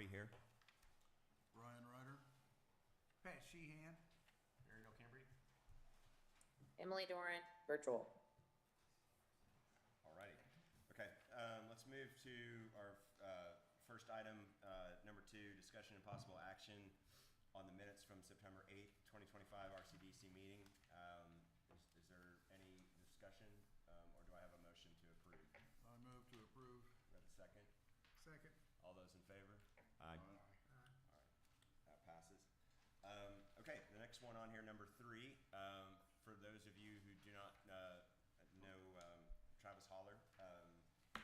Harvey here. Ryan Ryder. Pat Sheehan. Aaron O'Cambry. Emily Doran, virtual. Alrighty. Okay, let's move to our first item, number 2, discussion and possible action on the minutes from September 8th, 2025 RCDC meeting. Is there any discussion, or do I have a motion to approve? I move to approve. We have a second? Second. All those in favor? Aye. All right, that passes. Okay, the next one on here, number 3. For those of you who do not know Travis Holler,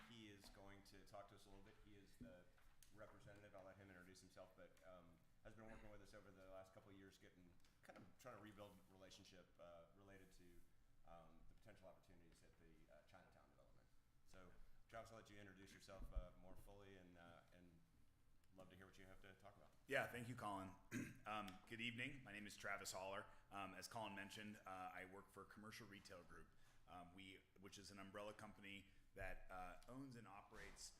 he is going to talk to us a little bit. He is the representative. I'll let him introduce himself, but has been working with us over the last couple of years, kind of trying to rebuild a relationship related to the potential opportunities at the Chinatown development. So, Travis, I'll let you introduce yourself more fully, and love to hear what you have to talk about. Yeah, thank you, Colin. Good evening. My name is Travis Holler. As Colin mentioned, I work for Commercial Retail Group, which is an umbrella company that owns and operates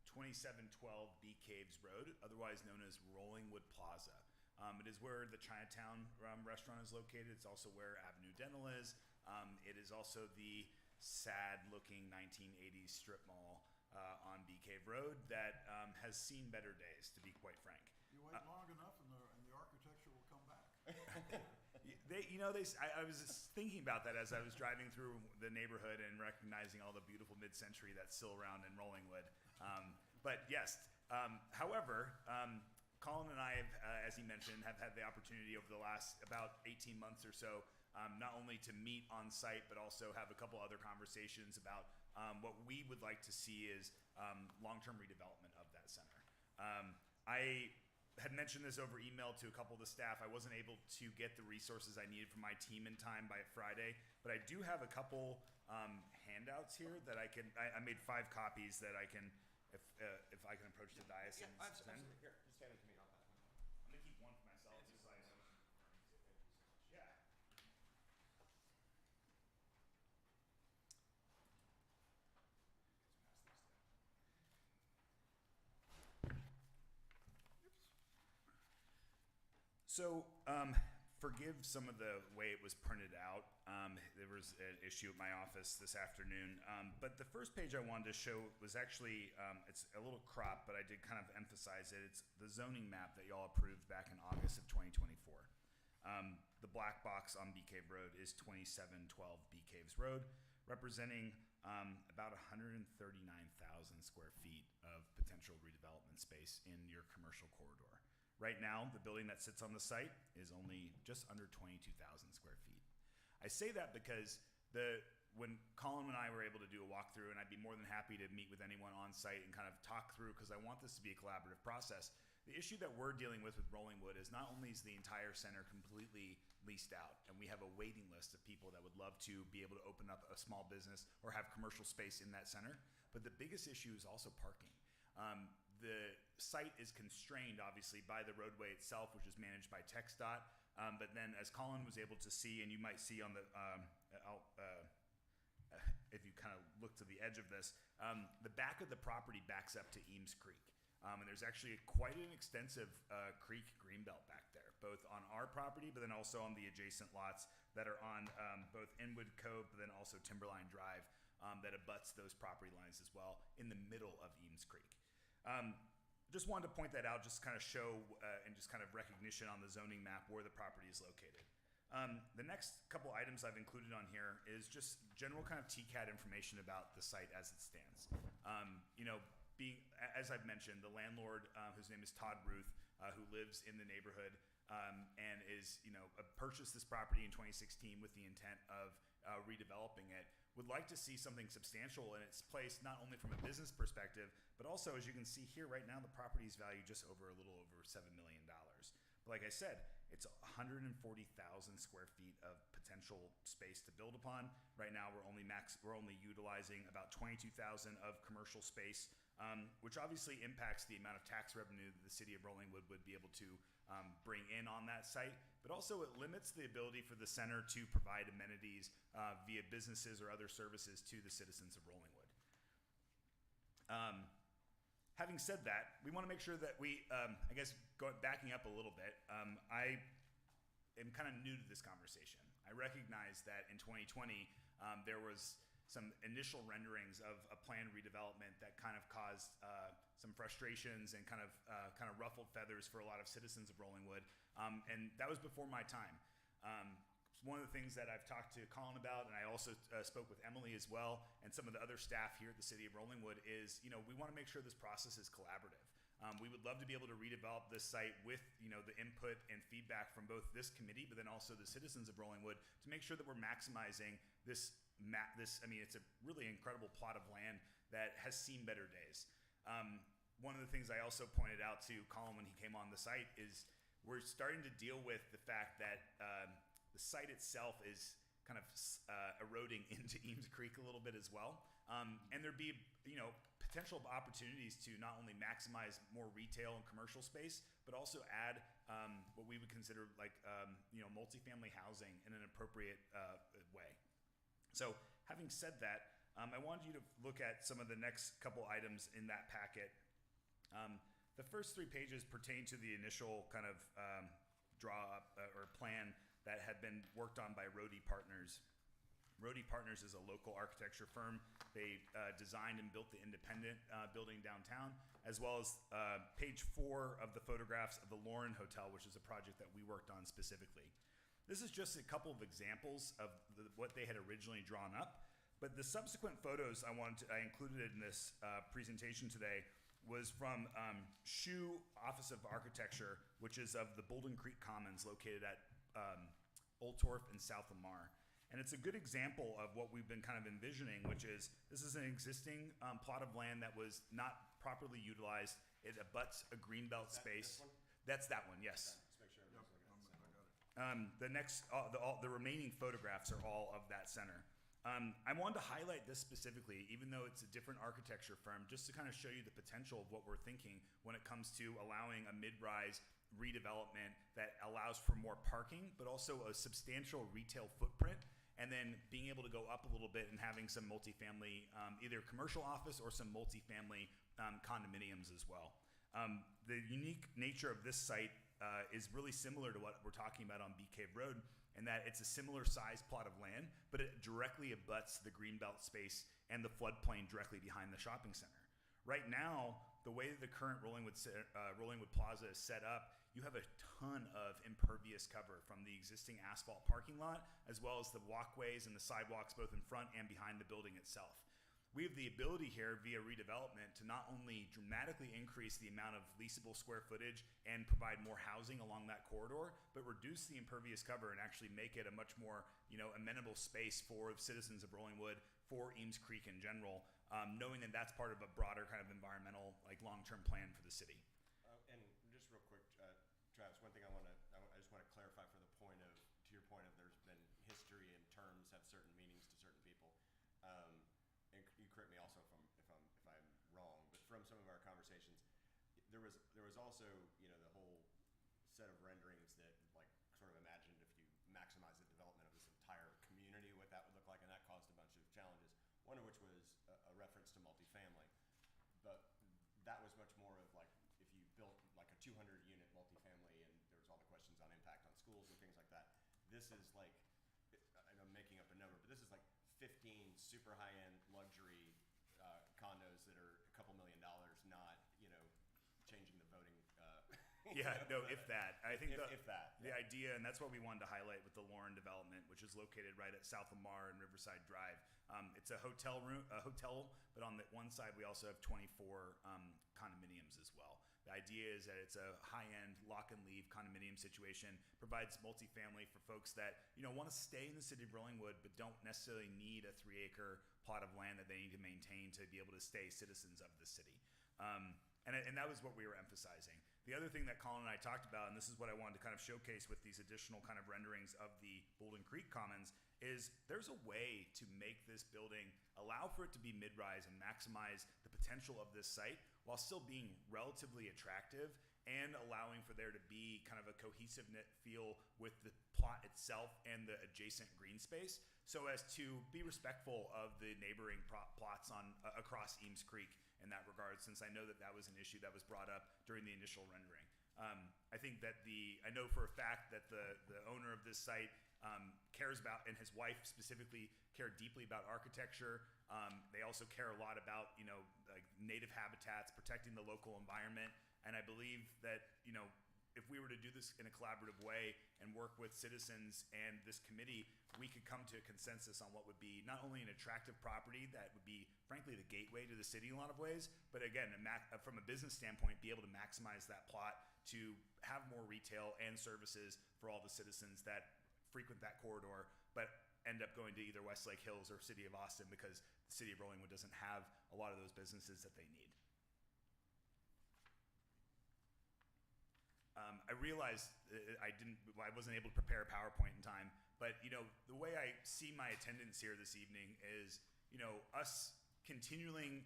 2712 Bee Caves Road, otherwise known as Rollingwood Plaza. It is where the Chinatown restaurant is located. It's also where Avenue Dental is. It is also the sad-looking 1980s strip mall on Bee Cave Road that has seen better days, to be quite frank. You wait long enough, and the architecture will come back. I was just thinking about that as I was driving through the neighborhood and recognizing all the beautiful mid-century that's still around in Rollingwood. But yes, however, Colin and I, have, as he mentioned, have had the opportunity over the last about 18 months or so, not only to meet on site, but also have a couple other conversations about what we would like to see is long-term redevelopment of that center. I had mentioned this over email to a couple of the staff. I wasn't able to get the resources I needed from my team in time by Friday, but I do have a couple handouts here that I made 5 copies that I can, if I can approach the dais and send. Here, just hand it to me. I'll pass it. I'm gonna keep one for myself, just so I know. Yeah. So, forgive some of the way it was printed out. There was an issue at my office this afternoon. But the first page I wanted to show was actually, it's a little cropped, but I did kind of emphasize it. It's the zoning map that y'all approved back in August of 2024. The black box on Bee Cave Road is 2712 Bee Caves Road, representing about 139,000 square feet of potential redevelopment space in your commercial corridor. Right now, the building that sits on the site is only just under 22,000 square feet. I say that because when Colin and I were able to do a walkthrough, and I'd be more than happy to meet with anyone on site and kind of talk through, because I want this to be a collaborative process. The issue that we're dealing with Rollingwood is not only is the entire center completely leased out, and we have a waiting list of people that would love to be able to open up a small business or have commercial space in that center, but the biggest issue is also parking. The site is constrained, obviously, by the roadway itself, which is managed by TxDOT. But then, as Colin was able to see, and you might see on the, if you kind of look to the edge of this, the back of the property backs up to Eames Creek. And there's actually quite an extensive creek greenbelt back there, both on our property, but then also on the adjacent lots that are on both Inwood Cove, but then also Timberline Drive, that abuts those property lines as well in the middle of Eames Creek. Just wanted to point that out, just kind of show and just kind of recognition on the zoning map where the property is located. The next couple items I've included on here is just general kind of TCAD information about the site as it stands. Being, as I've mentioned, the landlord, whose name is Todd Ruth, who lives in the neighborhood and is, purchased this property in 2016 with the intent of redeveloping it, would like to see something substantial in its place, not only from a business perspective, but also, as you can see here right now, the property is valued just over a little over $7 million. But like I said, it's 140,000 square feet of potential space to build upon. Right now, we're only utilizing about 22,000 of commercial space, which obviously impacts the amount of tax revenue that the city of Rollingwood would be able to bring in on that site, but also it limits the ability for the center to provide amenities via businesses or other services to the citizens of Rollingwood. Having said that, we want to make sure that we, I guess, backing up a little bit, I am kind of new to this conversation. I recognize that in 2020, there was some initial renderings of a planned redevelopment that kind of caused some frustrations and kind of ruffled feathers for a lot of citizens of Rollingwood, and that was before my time. One of the things that I've talked to Colin about, and I also spoke with Emily as well, and some of the other staff here at the City of Rollingwood is, we want to make sure this process is collaborative. We would love to be able to redevelop this site with, the input and feedback from both this committee, but then also the citizens of Rollingwood to make sure that we're maximizing this, it's a really incredible plot of land that has seen better days. One of the things I also pointed out to Colin when he came on the site is we're starting to deal with the fact that the site itself is kind of eroding into Eames Creek a little bit as well. And there'd be, potential opportunities to not only maximize more retail and commercial space, but also add what we would consider like, multifamily housing in an appropriate way. So having said that, I wanted you to look at some of the next couple items in that packet. The first 3 pages pertain to the initial kind of draw up or plan that had been worked on by Rohde Partners. Rohde Partners is a local architecture firm. They designed and built the Independent building downtown, as well as page 4 of the photographs of the Lauren Hotel, which is a project that we worked on specifically. This is just a couple of examples of what they had originally drawn up, but the subsequent photos I included in this presentation today was from SHU Office of Architecture, which is of the Bolden Creek Commons located at Old Torf and South Lamar. And it's a good example of what we've been kind of envisioning, which is this is an existing plot of land that was not properly utilized. It abuts a greenbelt space. That's that one, yes. Let's make sure everyone's looking at the same. The remaining photographs are all of that center. I wanted to highlight this specifically, even though it's a different architecture firm, just to kind of show you the potential of what we're thinking when it comes to allowing a mid-rise redevelopment that allows for more parking, but also a substantial retail footprint, and then being able to go up a little bit and having some multifamily, either commercial office or some multifamily condominiums as well. The unique nature of this site is really similar to what we're talking about on Bee Cave Road, in that it's a similar size plot of land, but it directly abuts the greenbelt space and the floodplain directly behind the shopping center. Right now, the way that the current Rollingwood Plaza is set up, you have a ton of impervious cover from the existing asphalt parking lot, as well as the walkways and the sidewalks both in front and behind the building itself. We have the ability here via redevelopment to not only dramatically increase the amount of leasable square footage and provide more housing along that corridor, but reduce the impervious cover and actually make it a much more, amenable space for citizens of Rollingwood, for Eames Creek in general, knowing that that's part of a broader kind of environmental, like long-term plan for the city. And just real quick, Travis, one thing I just want to clarify for the point of, to your point of there's been history and terms have certain meanings to certain people. And you correct me also if I'm wrong, but from some of our conversations, there was also, the whole set of renderings that like sort of imagined if you maximize the development of this entire community, what that would look like, and that caused a bunch of challenges. One of which was a reference to multifamily, but that was much more of like if you built like a 200-unit multifamily, and there was all the questions on impact on schools and things like that. This is like, and I'm making up a number, but this is like 15 super high-end luxury condos that are a couple $1 million, not changing the voting. Yeah, no, if that. I think if that. The idea, and that's what we wanted to highlight with the Lauren development, which is located right at South Lamar and Riverside Drive. It's a hotel, but on the one side we also have 24 condominiums as well. The idea is that it's a high-end lock and leave condominium situation, provides multifamily for folks that want to stay in the city of Rollingwood, but don't necessarily need a 3-acre plot of land that they need to maintain to be able to stay citizens of the city. And that was what we were emphasizing. The other thing that Colin and I talked about, and this is what I wanted to kind of showcase with these additional kind of renderings of the Bolden Creek Commons, is there's a way to make this building, allow for it to be mid-rise and maximize the potential of this site while still being relatively attractive and allowing for there to be kind of a cohesive feel with the plot itself and the adjacent green space, so as to be respectful of the neighboring plots on across Eames Creek in that regard, since I know that that was an issue that was brought up during the initial rendering. I think that I know for a fact that the owner of this site cares about, and his wife specifically care deeply about architecture. They also care a lot about, like native habitats, protecting the local environment. And I believe that, if we were to do this in a collaborative way and work with citizens and this committee, we could come to a consensus on what would be not only an attractive property that would be, frankly, the gateway to the city in a lot of ways, but again, from a business standpoint, be able to maximize that plot to have more retail and services for all the citizens that frequent that corridor, but end up going to either Westlake Hills or City of Austin, because the City of Rollingwood doesn't have a lot of those businesses that they need. I realized I wasn't able to prepare a PowerPoint in time, but the way I see my attendance here this evening is, us continuing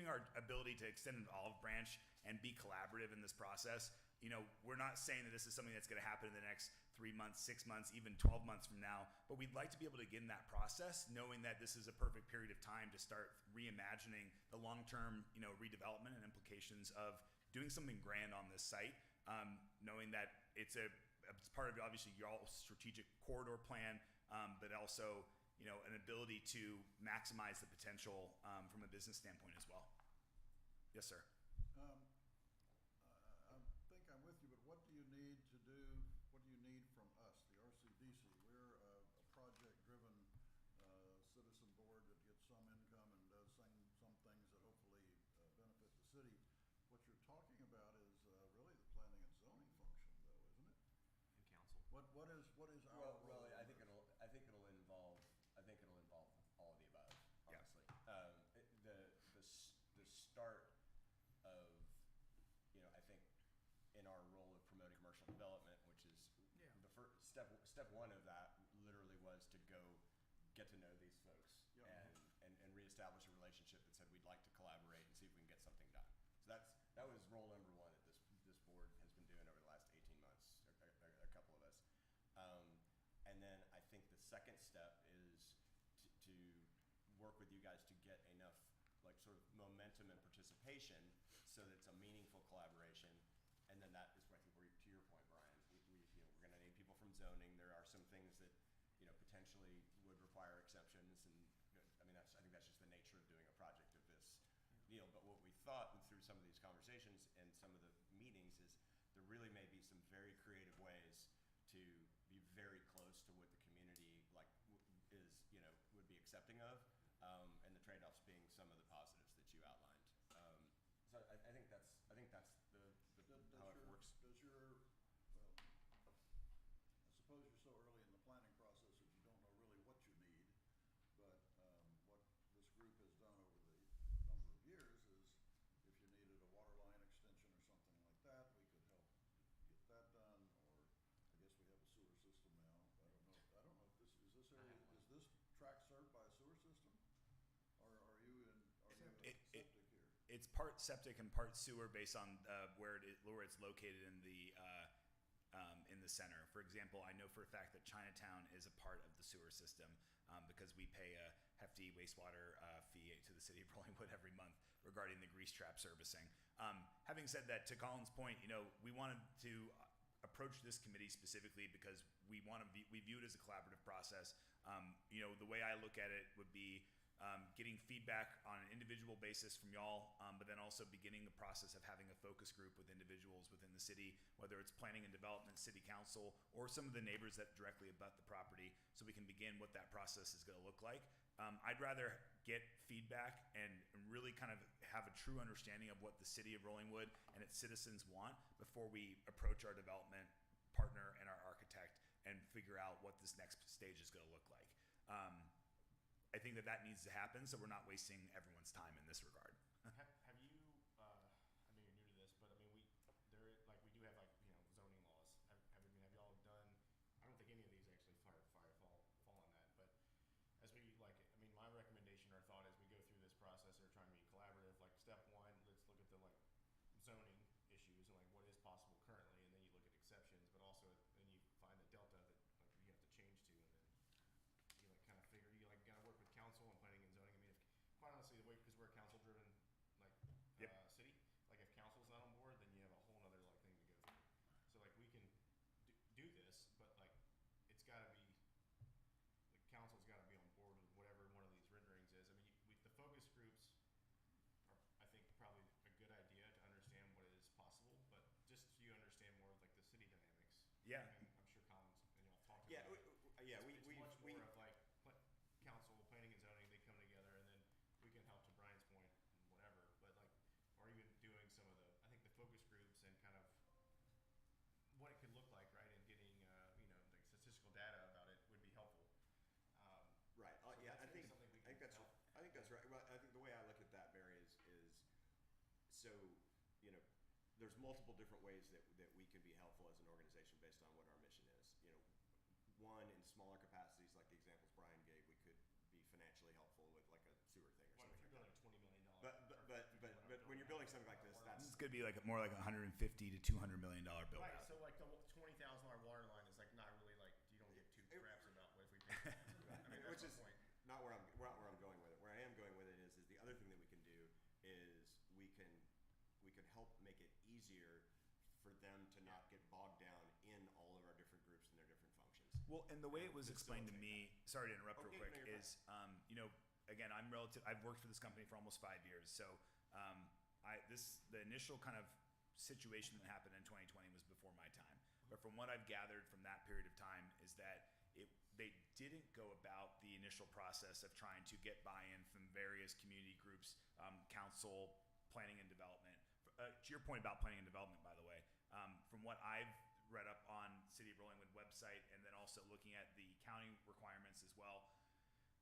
our ability to extend an olive branch and be collaborative in this process. We're not saying that this is something that's going to happen in the next 3 months, 6 months, even 12 months from now, but we'd like to be able to get in that process, knowing that this is a perfect period of time to start reimagining the long-term, redevelopment and implications of doing something grand on this site. Knowing that it's part of obviously y'all's strategic corridor plan, but also an ability to maximize the potential from a business standpoint as well. Yes, sir. I think I'm with you, but what do you need to do? What do you need from us, the RCDC? We're a project-driven citizen board that gets some income and does some things that hopefully benefit the city. What you're talking about is really the planning and zoning function, though, isn't it? And council. What is our role? Well, I in think this? it'll involve all of the above, Yeah. honestly. The start of, I think in our role of promoting commercial development, which is the first step one of that literally was to go get to know these folks Yeah. and reestablish a relationship that said we'd like to collaborate and see if we can get something done. So that was role number one that this board has been doing over the last 18 months, a couple of us. And then I think the second step is to work with you guys to get enough like sort of momentum and participation so that it's a meaningful collaboration. And then that is, I think, where, to your point, Brian, we're going to need people from zoning. There are some things that potentially would require exceptions, and I think that's just the nature of doing a project of this deal. But what we thought through some of these conversations and some of the meetings is there really may be some very creative ways to be very close to what the community would be accepting of, and the trade-offs being some of the positives that you outlined. So I think that's how it works. I suppose you're so early in the planning process that you don't know really what you need, but what this group has done over the number of years is if you needed a water line extension or something like that, we could help get that done, or I guess we have a sewer system now. I don't know if this area, is this tract served by a sewer system? Or are you septic here? It's part septic and part sewer based on where it's located in the center. For example, I know for a fact that Chinatown is a part of the sewer system because we pay a hefty wastewater fee to the city of Rollingwood every month regarding the grease trap servicing. Having said that, to Colin's point, we wanted to approach this committee specifically because we view it as a collaborative process. The way I look at it would be getting feedback on an individual basis from y'all, but then also beginning the process of having a focus group with individuals within the city, whether it's planning and development, city council, or some of the neighbors that directly abut the property, so we can begin what that process is going to look like. I'd rather get feedback and really kind of have a true understanding of what the city of Rollingwood and its citizens want before we approach our development partner and our architect and figure out what this next stage is going to look like. I think that needs to happen, so we're not wasting everyone's time in this regard. Have you? I know you're new to this, but we do have zoning laws. Have y'all done? I don't think any of these actually fall on that. But as we my recommendation or thought as we go through this process or trying to be collaborative, like step one, let's look at the zoning issues and what is possible currently, and then you look at exceptions, but also then you find the delta that you have to change to, and then you kind of figure you gotta work with council and planning and zoning. I mean, quite honestly, the way, because we're a council driven Yeah. I mean, I'm sure Colin's, and y'all talked Yeah, about it. yeah, It's we much more of like council, planning and zoning, they come together and then we can help to Brian's point and whatever, but like, or even doing some of the, I think the focus groups and kind of what it could look like, right, and getting, the statistical data about it would be helpful. Right. So Yeah, that's I maybe think something we I think can that's help. I think that's right. Well, I think the way I look at that, Barry, is so there's multiple different ways that we can be helpful as an organization based on what our mission is. One, in smaller capacities, like the examples Brian gave, we could be financially helpful with like a sewer thing or Well, something. if you're Like building a $20 million. but when you're building something like this, that's It's going to be like more like $150 to $200 million build Right, out. so like the $20,000 water line is like not really like, you don't get too craps about what if we pay. I mean, which that's is my point. not where I'm going with it. Where I am going with it is the other thing that we can do is we can help make it easier for them to not get bogged down in all of our different groups and their different functions. Well, and the way it was explained to Facilitate me, sorry to interrupt real Okay, quick, no, you're is, again, I've worked for this company for almost 5 years. So, the initial kind of situation that happened in 2020 was before my time. But from what I've gathered from that period of time is that they didn't go about the initial process of trying to get buy-in from various community groups, council, planning and development. To your point about planning and development, by the way, from what I've read up on City of Rollingwood website and then also looking at the county requirements as well,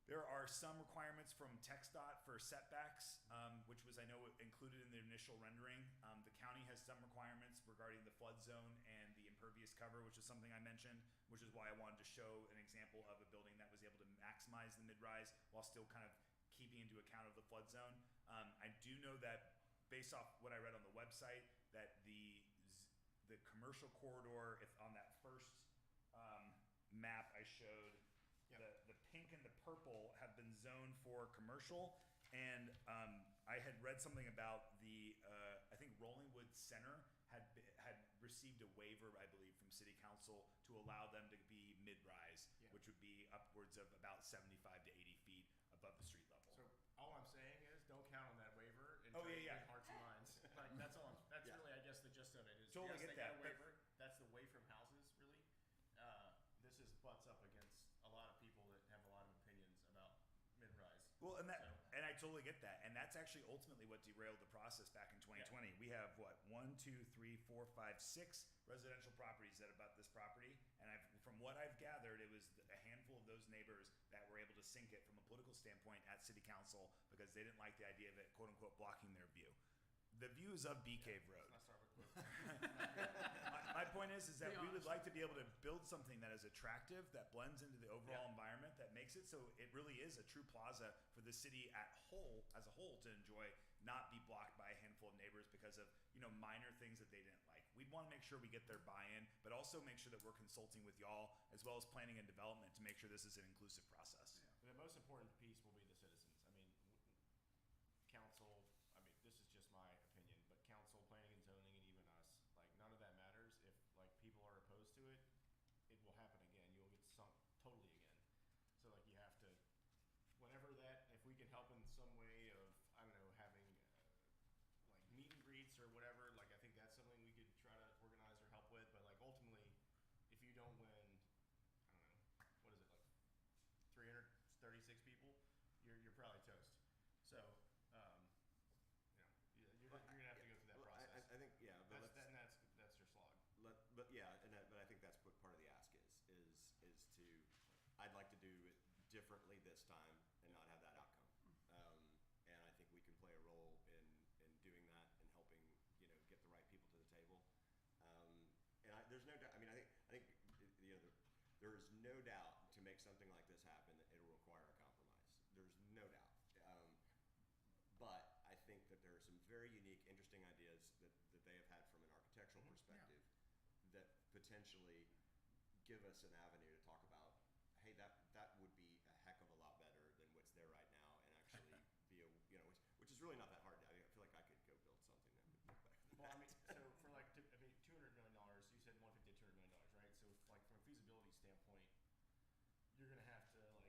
there are some requirements from TxDOT for setbacks, which was, I know, included in the initial rendering. The county has some requirements regarding the flood zone and the impervious cover, which is something I mentioned, which is why I wanted to show an example of a building that was able to maximize the mid-rise while still kind of keeping into account of the flood zone. I do know that based off what I read on the website, that the commercial corridor, if on that first map I showed, the pink and the purple have been zoned for commercial, and I had read something about I think Rollingwood Center had received a waiver, I believe, from City Council to allow them to be mid-rise, which would be upwards of about 75 to 80 feet above the street level. So all I'm saying is don't count on that waiver and Oh, try to yeah, yeah. win hearts and minds. Like that's all. That's Yeah. really, I guess, the gist of it is. Totally yes, get they got that, a but- waiver. That's the way from houses, really. This is butts up against a lot of people that have a lot of opinions about mid-rise. Well, and So- and I totally get that, and that's actually ultimately what derailed the process back in 2020. We have what 1, 2, 3, 4, 5, 6 residential properties that abut this property, and from what I've gathered, it was a handful of those neighbors that were able to sink it from a political standpoint at City Council because they didn't like the idea of it, quote unquote, blocking their view. The views of Bee Cave Road. Let's not start with My point is that Be we would honest. like to be able to build something that is attractive, that blends into the overall environment, that makes it so it really is a true plaza for the city as a whole to enjoy, not be blocked by a handful of neighbors because of minor things that they didn't like. We'd want to make sure we get their buy-in, but also make sure that we're consulting with y'all as well as planning and development to make sure this is an inclusive process. The most important piece will be the citizens. I mean, council, I mean, this is just my opinion, but council, planning and zoning, and even us, like none of that matters. If like people are opposed to it, it will happen again. You'll get sunk totally again. So like you have to, whenever that, if we can help in some way of, I don't know, having like meet and greets or whatever, like I think that's something we could try to organize or help with. But like ultimately, if you don't win, I don't know, what is it, like 336 people, you're probably toast. So, you're gonna have to go through that process. I think but That's your slog. but I think that's what part of the ask is to I'd like to do it differently this time and not have that outcome. And I think we can play a role in doing that and helping get the right people to the table. And there's no doubt. I mean, I think there is no doubt to make something like this happen that it'll require a compromise. There's no doubt. But I think that there are some very unique, interesting ideas that they have had from an architectural perspective that potentially give us an avenue to talk about, hey, that would be a heck of a lot better than what's there right now, and actually be which is really not that hard. I feel like I could go build something that would be better than Well, I that. mean, so for like, $200 million, you said 150 to $200 million, right? So if, like from a feasibility standpoint, you're gonna have to like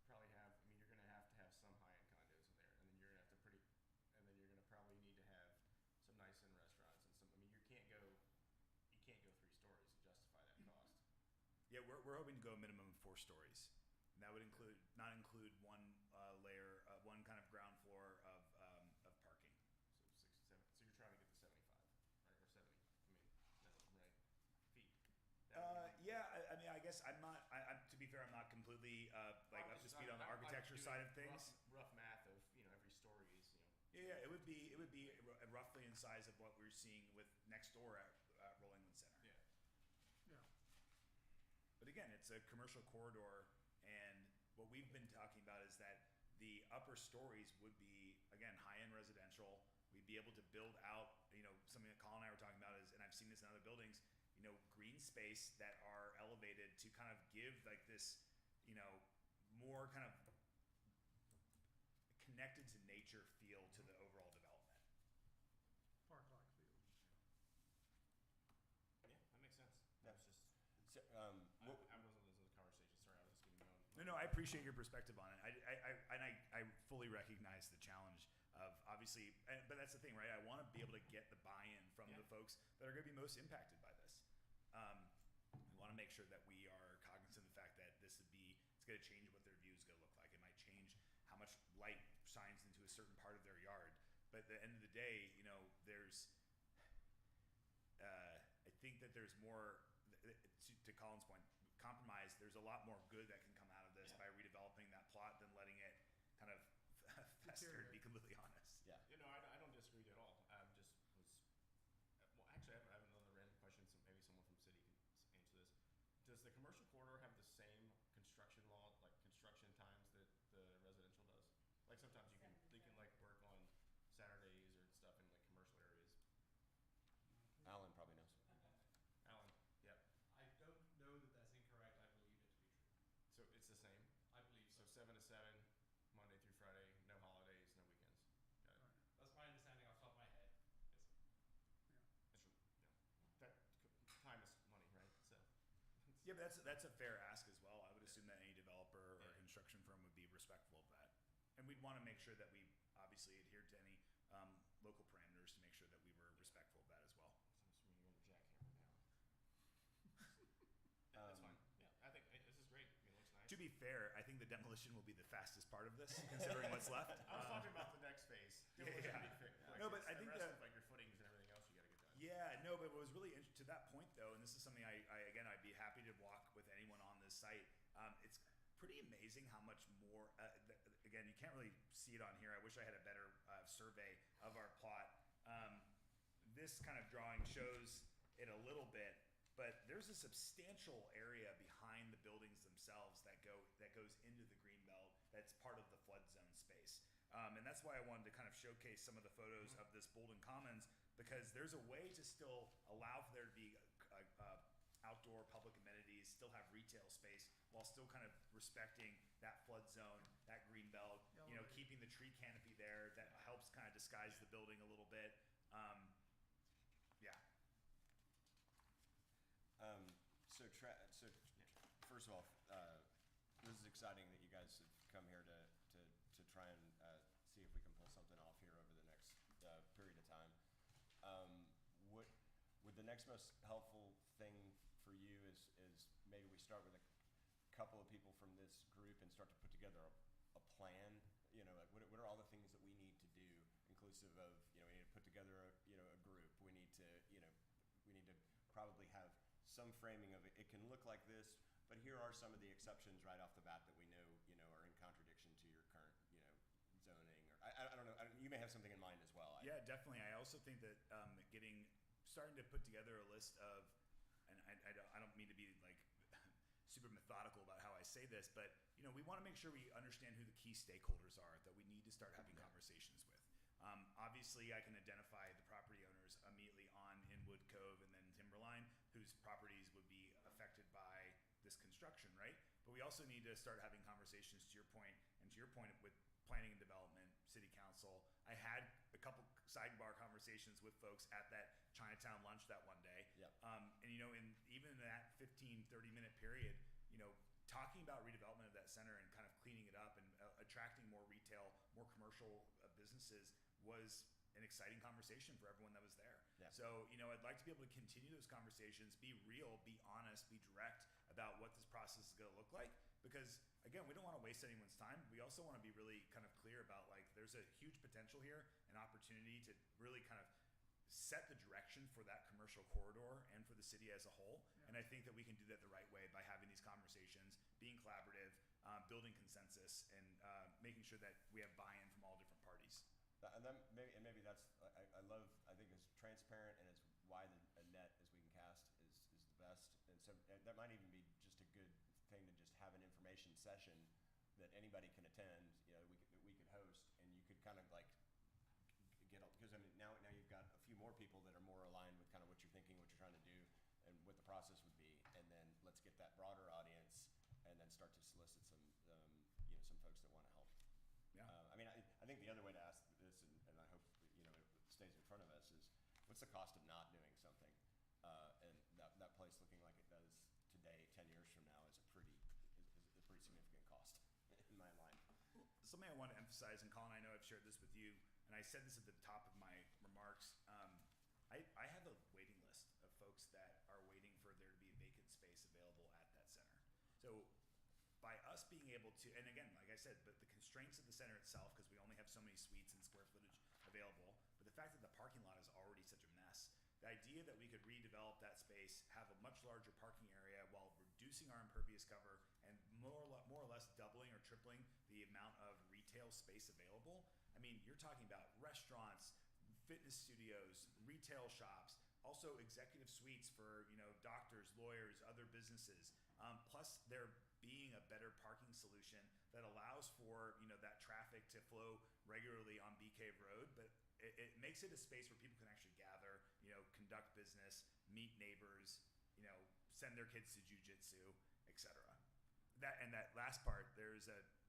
probably have. I mean, you're gonna have to have some high-end condos in there, and then you're gonna have to and then you're gonna probably need to have some nice-end restaurants and some. I mean, you can't go 3 stories and justify that. we're hoping to go a minimum of 4 stories. And that would not include one layer, one kind of ground floor of parking. So 6, 7. So you're trying to get to 75, right? Or 70. I mean, that's right. Feet. Yeah, I mean, I guess I'm not. To be fair, I'm not completely like up to speed on the architecture side of things. Rough math of every story is Yeah, it would be roughly in size of what we're seeing with next door at Rollingwood Center. Yeah. Yeah. But again, it's a commercial corridor, and what we've been talking about is that the upper stories would be, again, high-end residential. We'd be able to build out, something that Colin and I were talking about is, and I've seen this in other buildings, green space that are elevated to kind of give like this, more kind of connected to nature feel to the overall development. Park-like field. Yeah, that makes sense. Yeah. That's just. So, I wasn't listening to the conversation. Sorry, I was just getting going. No, I appreciate your perspective on it. I fully recognize the challenge of obviously, but that's the thing, right? I want to be able to get the buy-in from the folks that are going to be most impacted by this. We want to make sure that we are cognizant of the fact that it's going to change what their view is going to look like. It might change how much light shines into a certain part of their yard. But at the end of the day, I think that there's more, to Colin's point, compromise, there's a lot more good that can come out of this by redeveloping that plot than letting it kind of fester, to be completely honest. yeah. I don't disagree at all. Actually, I have another random question. So maybe someone from city can answer this. Does the commercial corridor have the same construction law, like construction times that the residential does? Like sometimes they can like work on Saturdays or stuff in like commercial areas. Alan probably knows. Alan, yep. I don't know that that's incorrect. I believe it to be true. So it's the same. I believe So so. 7 to 7, Monday through Friday, no holidays, no weekends. Got it. Right. That's my understanding off the top of my head. That time is money, right? So. Yeah, but that's a fair ask as well. I would assume that any developer or construction firm would be respectful of that. And we'd want to make sure that we obviously adhered to any local parameters to make sure that we were respectful of that as well. So I'm assuming you're going to jackhammer now. That's fine. Yeah, I think this is great. I mean, it looks nice. To be fair, I think the demolition will be the fastest part of this, considering what's left. I was talking about the next phase. Demolition Yeah. would be quick. No, but I the think rest that- of, like your footings and everything else, you got to get done. Yeah, no, but what was really to that point though, and this is something I'd be happy to walk with anyone on this site. It's pretty amazing how much more. Again, you can't really see it on here. I wish I had a better survey of our plot. This kind of drawing shows it a little bit, but there's a substantial area behind the buildings themselves that goes into the greenbelt. That's part of the flood zone space, and that's why I wanted to kind of showcase some of the photos of this Bolden Commons, because there's a way to still allow for there to be outdoor public amenities, still have retail space, while still kind of respecting that flood zone, that green belt, keeping the tree canopy there. That helps kind of disguise the building a little bit. Yeah. So first of all, this is exciting that you guys have come here to try and see if we can pull something off here over the next period of time. Would the next most helpful thing for you is maybe we start with a couple of people from this group and start to put together a plan? Like what are all the things that we need to do, inclusive of we need to put together a group. We need to probably have some framing of it. It can look like this, but here are some of the exceptions right off the bat that we know are in contradiction to your current zoning. Or I don't know. You may have something in mind as well. Yeah, definitely. I also think that starting to put together a list of, and I don't mean to be like super methodical about how I say this, but we want to make sure we understand who the key stakeholders are that we need to start having conversations with. Obviously, I can identify the property owners immediately on Inwood Cove and then Timberline, whose properties would be affected by this construction, right? But we also need to start having conversations, to your point, with planning and development, city council. I had a couple sidebar conversations with folks at that Chinatown lunch that one day. Yep. And even in that 15-30-minute period, talking about redevelopment of that center and kind of cleaning it up and attracting more retail, more commercial businesses was an exciting conversation for everyone that was there. Yeah. So, I'd like to be able to continue those conversations, be real, be honest, be direct about what this process process is going to look like, because again, we don't want to waste anyone's time. We also want to be really kind of clear about like there's a huge potential here, an opportunity to really kind of set the direction for that commercial corridor and for the city as a whole. Yeah. And I think that we can do that the right way by having these conversations, being collaborative, building consensus, and making sure that we have buy-in from all different parties. And then maybe that's I love, I think as transparent and as wide a net as we can cast is the best. And so that might even be just a good thing to just have an information session that anybody can attend. You know, we could host, and you could kind of like get, because I mean now you've got a few more people that are more aligned with kind of what you're thinking, what you're trying to do, and what the process would be. And then let's get that broader audience, and then start to solicit some some folks that want to help. Yeah. I mean, I think the other way to ask this, and I hope it stays in front of us, is what's the cost of not doing something? And that place looking like it does today, 10 years from now, is a pretty significant cost in my mind. Something I want to emphasize, and Colin, I know I've shared this with you, and I said this at the top of my remarks. I have a waiting list of folks that are waiting for there to be a vacant space available at that center. So by us being able to, and again, like I said, but the constraints of the center itself, because we only have so many suites and square footage available, but the fact that the parking lot is already such a mess, the idea that we could redevelop that space, have a much larger parking area while reducing our impervious cover and more or less doubling or tripling the amount of retail space available. I mean, you're talking about restaurants, fitness studios, retail shops, also executive suites for doctors, lawyers, other businesses. Plus, there being a better parking solution that allows for that traffic to flow regularly on Bee Cave Road, but it makes it a space where people can actually gather, conduct business, meet neighbors, send their kids to jujitsu, etc. That last part,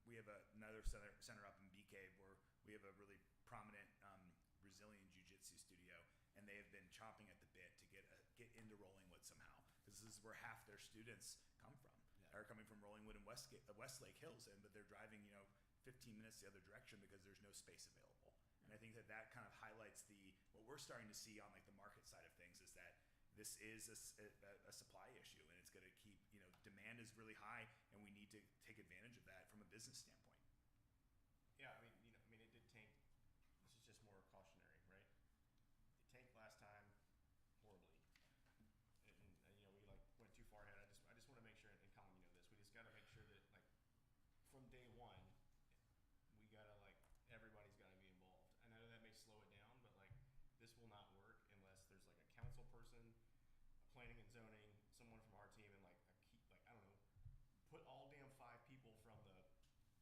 we have another center up in Bee Cave where we have a really prominent Brazilian jiu-jitsu studio, and they have been chomping at the bit to get into Rollingwood somehow, because this is where half their students come from. Are coming from Rollingwood and Westlake Hills, but they're driving 15 minutes the other direction because there's no space available. And I think that kind of highlights what we're starting to see on like the market side of things, is that this is a supply issue, and it's going to keep demand is really high, and we need to take advantage of that from a business standpoint. Yeah, I mean, it did tank. This is just more cautionary, right? It tanked last time horribly, and we like went too far ahead. I just want to make sure, and Colin, this, we just got to make sure that like from day one, we gotta like everybody's got to be involved. And I know that may slow it down, but like this will not work unless there's like a council person, a planning and zoning, someone from our team, and like I don't know, put all damn 5 people from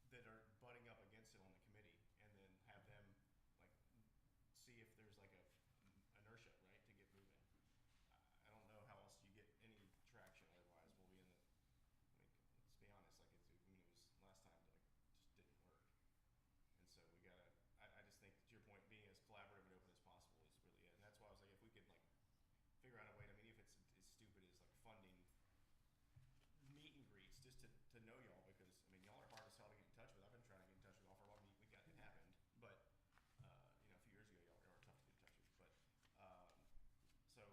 that are butting up against it on the committee, and then have them like see if there's like a inertia, right, to get moving. I don't know how else you get any traction otherwise. We'll be in the, let's be honest, like it was last time, like just didn't work. And so we gotta, I just think to your point, being as collaborative and open as possible is really it. And that's why I was like, if we could like figure out a way to, if it's as stupid as like funding meet and greets just to know y'all, because y'all are hard as hell to get in touch with. I've been trying to get in touch with y'all for a while. It happened, but a few years ago y'all were tough to get in touch with. But so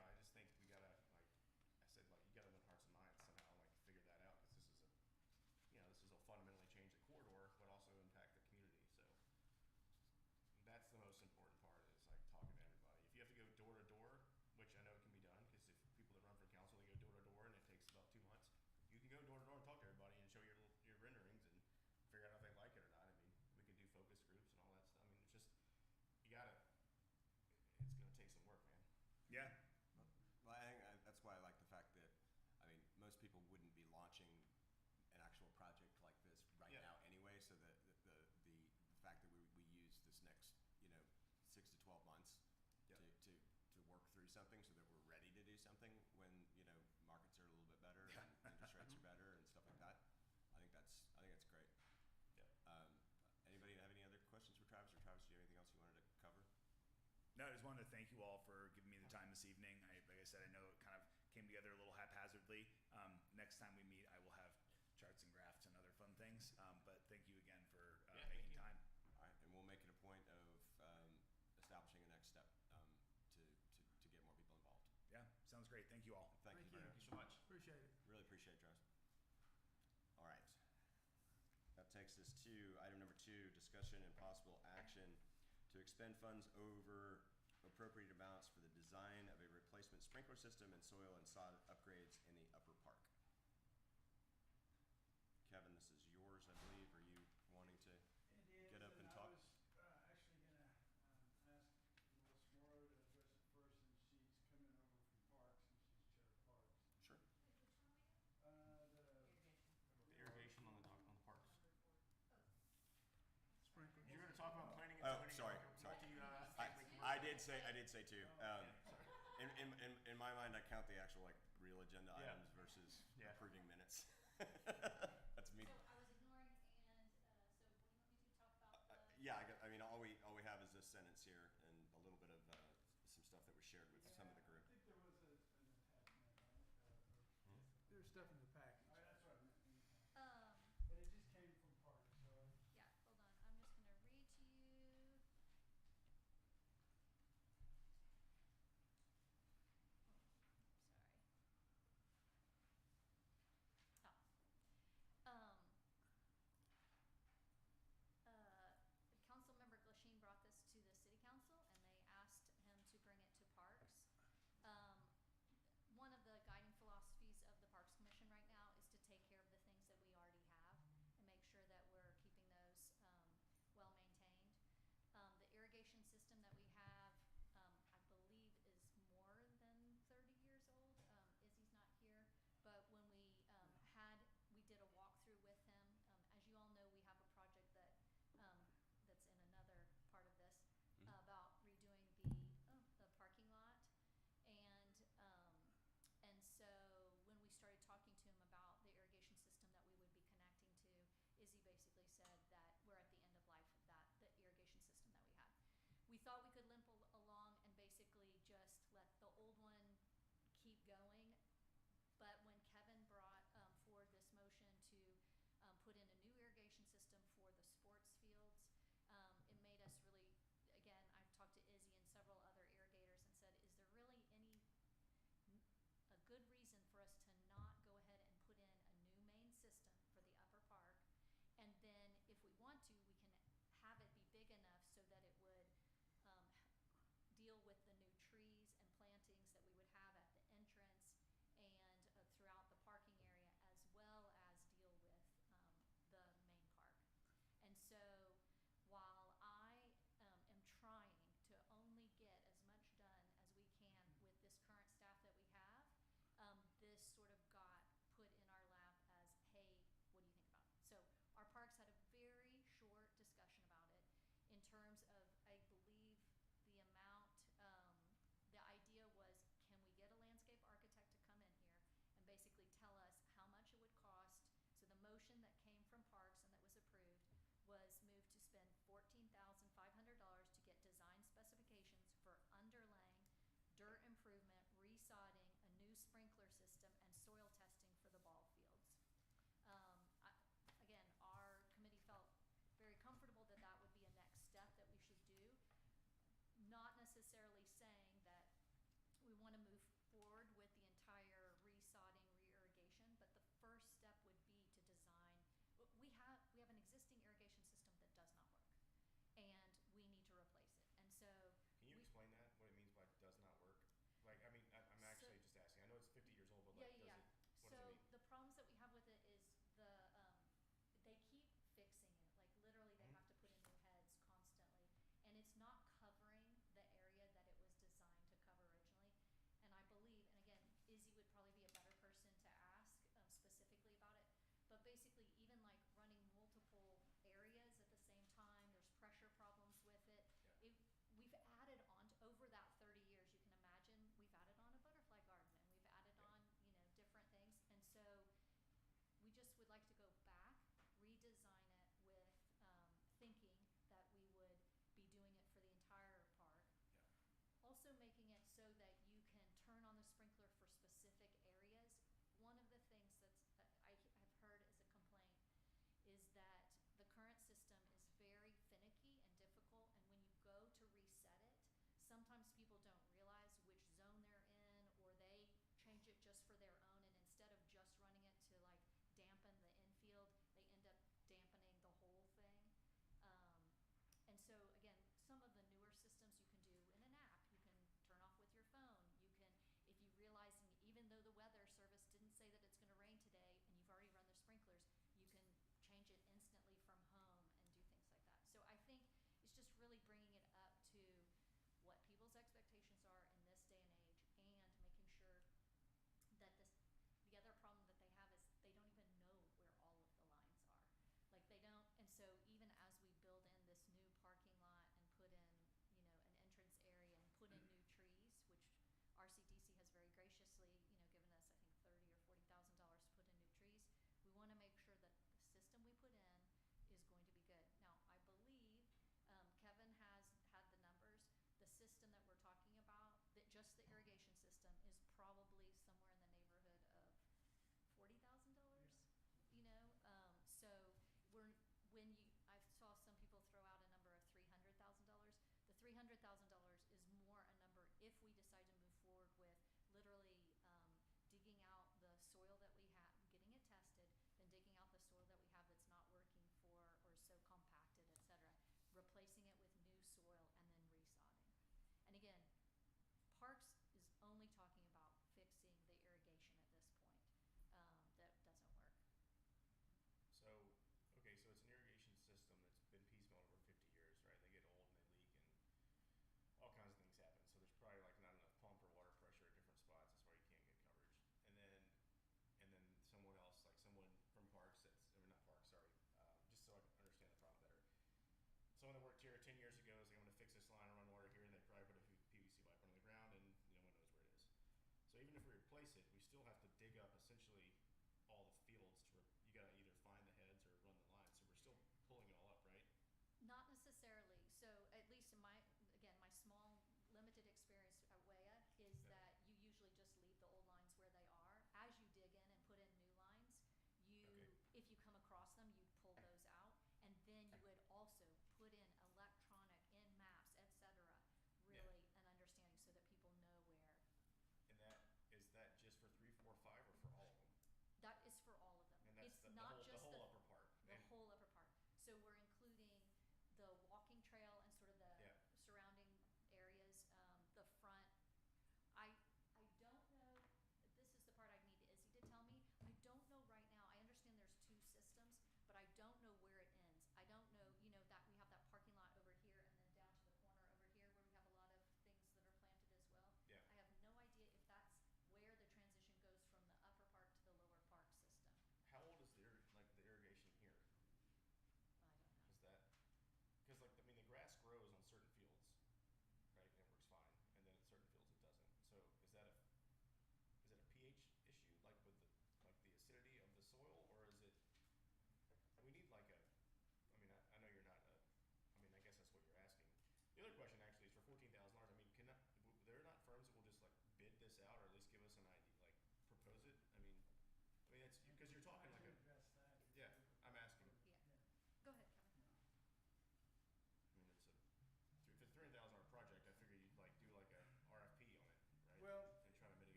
I just think we gotta, like I said, like you gotta win hearts and minds somehow, like figure that out, because this is a fundamentally change the corridor, but also impact the community. So that's the most important part, is like talking to everybody. If you have to go door to door, which I know can be done, because if people that run for council, they go door to door and it takes about 2 months. You can go door to door and talk to everybody and show your renderings and figure out if they like it or not. We can do focus groups and all that stuff. It's just it's gonna take some work, man. Yeah. Well, I think that's why I like the fact that most people wouldn't be launching an actual project like this right now anyway. So that the fact that we use this next 6 to 12 months to work through something, so that we're ready to do something when markets are a little bit better and interest rates are better and stuff like that. I think that's great. Yeah. Anybody have any other questions for Travis? Or Travis, do you have anything else you wanted to cover? No, I just wanted to thank you all for giving me the time this evening. Like I said, I know it kind of came together a little haphazardly. Next time we meet, I will have charts and graphs and other fun things. But thank you again for making time. All right, and we'll make it a point of establishing a next step to get more people involved. Yeah, sounds great. Thank you all. Thank you very much. Thank you so much. Appreciate it. Really appreciate it, Travis. takes us to item number 2, discussion and possible action to expend funds over appropriated amounts for the design of a replacement sprinkler system and soil and sod upgrades in the upper park. Kevin, this is yours, I believe. Are you wanting to? It is, Get up and and talk. I was actually gonna ask Melissa Morrow to address it first, and she's coming over from Parks, and she's chair of Parks. Sure. The irrigation on the dock, on the parks. Sprinkler. You're gonna talk about planning and Oh, zoning. sorry, like, sorry. multi, I did say 2. Oh, In my mind, I count the actual like real agenda Yeah. items versus Yeah. approving minutes. That's me. So I was ignoring, and so what do you want me to talk about the? Yeah, I mean, all we have is this sentence here and a little bit of some stuff that was shared with some of the group. I think there was an attachment on it, there's stuff in the package. That's what I meant, in the package. But it just came from Parks, so. Yeah, hold on, I'm just gonna read to you. Sorry. Councilmember Glasheen brought this to the city council, and they asked him to bring it to Parks. One of the guiding philosophies of the Parks Commission right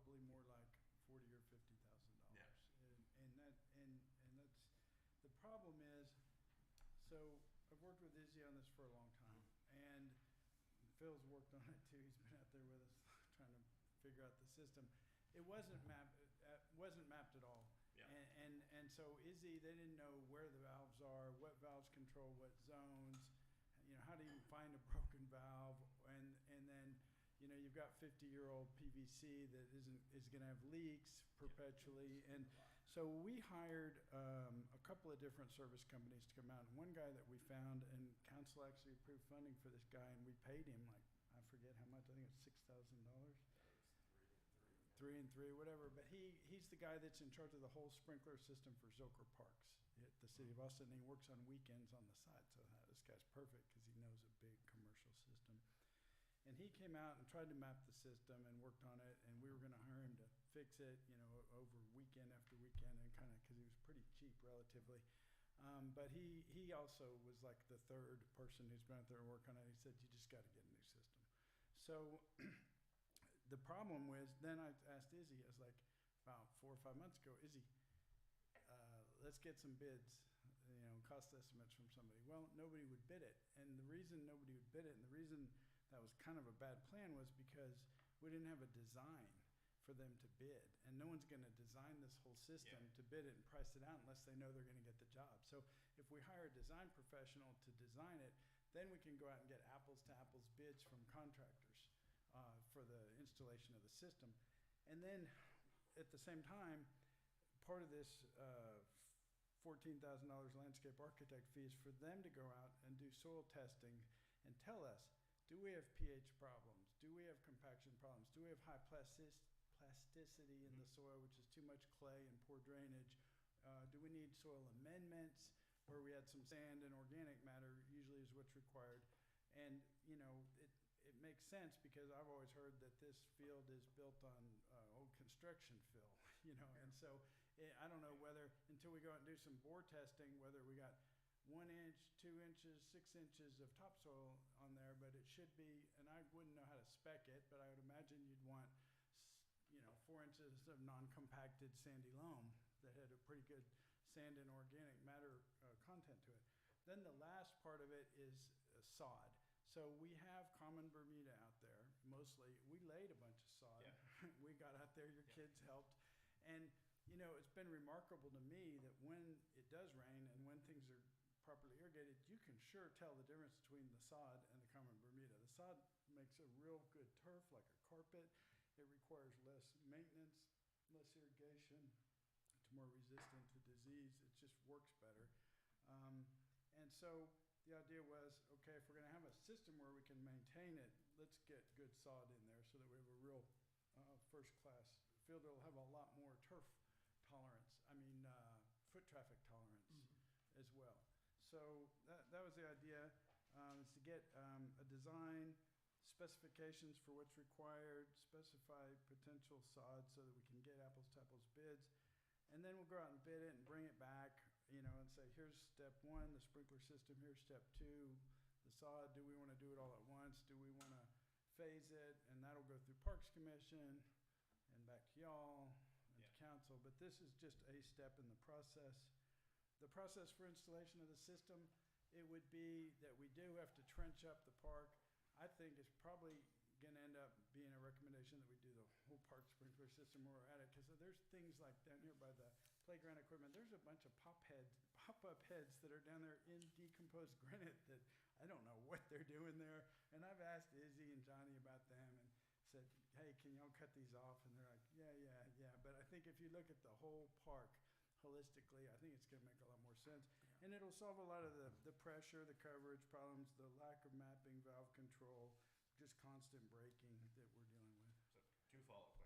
probably more like $40,000 or $50,000. Yeah. And that's, the problem is, so I've worked with Izzy on this for a long time, and Phil's worked on it too. He's been out there with us trying to figure out the system. It wasn't mapped at all. Yeah. And so Izzy, they didn't know where the valves are, what valves control what zones, how do you find a broken valve, and then you've got 50-year-old PVC that is going to have leaks perpetually. And so we hired a couple of different service companies to come out. And one guy that we found, and council actually approved funding for this guy, and we paid him like, I forget how much, I think it's $6,000. 3 and 3, whatever. But he's the guy that's in charge of the whole sprinkler system for Zilker Parks at the city of Austin. And he works on weekends on the side. So this guy's perfect because he knows a big commercial system. And he came out and tried to map the system and worked on it. And we were going to hire him to fix it, over weekend after weekend, and kind of because he was pretty cheap relatively. But he also was like the third person who's been out there and worked on it. He said, you just got to get a new system. So the problem was, then I asked Izzy, I was like, about 4 or 5 months ago, Izzy, let's get some bids, cost estimates from somebody. Well, nobody would bid it. And the reason nobody would bid it, and the reason that was kind of a bad plan, was because we didn't have a design for them to bid. And no one's going to design this whole system to bid it and price it out unless they know they're going to get the job. So if we hire a design professional to design it, then we can go out and get apples to apples bids from contractors for the installation of the system. And then at the same time, part of this $14,000 landscape architect fee is for them to go out and do soil testing and tell us, do we have pH problems? Do we have compaction problems? Do we have high plasticity in the soil, which is too much clay and poor drainage? Do we need soil amendments where we had some sand and organic matter, usually is what's required. And, it makes sense because I've always heard that this field is built on old construction fill, and so I don't know whether, until we go out and do some bore testing, whether we got 1 inch, 2 inches, 6 inches of topsoil on there, but it should be, and I wouldn't know how to spec it, but I would imagine you'd want 4 inches of non-compacted sandy loam that had a pretty good sand and organic matter content to it. Then the last part of it is sod. So we have common Bermuda out there, mostly. We laid a bunch of sod. Yeah. We got out there, your kids helped. And, it's been remarkable to me that when it does rain and when things are properly irrigated, you can sure tell the difference between the sod and the common Bermuda. The sod makes a real good turf, like a carpet. It requires less maintenance, less irrigation. It's more resistant to disease. It just works better. And so the idea was, okay, if we're going to have a system where we can maintain it, let's get good sod in there so that we have a real first-class field that will have a lot more turf tolerance, foot traffic tolerance as well. So that was the idea, is to get a design, specifications for what's required, specify potential sod so that we can get apples to apples bids, and then we'll go out and bid it and bring it back, and say, here's step 1, the sprinkler system, here's step 2, the sod, do we want to do it all at once, do we want to phase it, and that'll go through Parks Commission and back to y'all and to council, but this is just a step in the process. The process for installation of the system, it would be that we do have to trench up the park. I think it's probably going to end up being a recommendation that we do the whole park sprinkler system where we're at it, because there's things like down here by the playground equipment, there's a bunch of pop-up heads that are down there in decomposed granite that I don't know what they're doing there. And I've asked Izzy and Johnny about them and said, hey, can y'all cut these off? And they're like, yeah. But I think if you look at the whole park holistically, I think it's going to make a lot more sense. And it'll solve a lot of the pressure, the coverage problems, the lack of mapping, valve control, just constant braking that we're dealing with. So 2 follow-up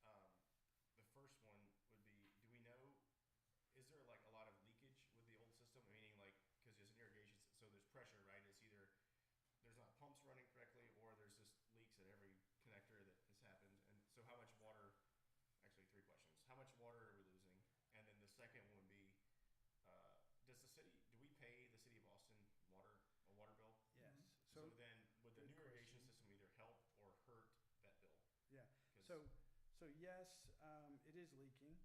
questions. The first one would be, do we know, is there like a lot of leakage with the old system? Meaning like, because there's an irrigation, so there's pressure, right? It's either there's not pumps running correctly or there's just leaks at every connector that has happened. And so how much water, actually 3 questions. How much water are we losing? And then the second one would be, do we pay the city of Austin a water bill? Yes. So then would the good new irrigation question. system either help or hurt that bill? Yeah. 'Cause- So So yes, it is leaking.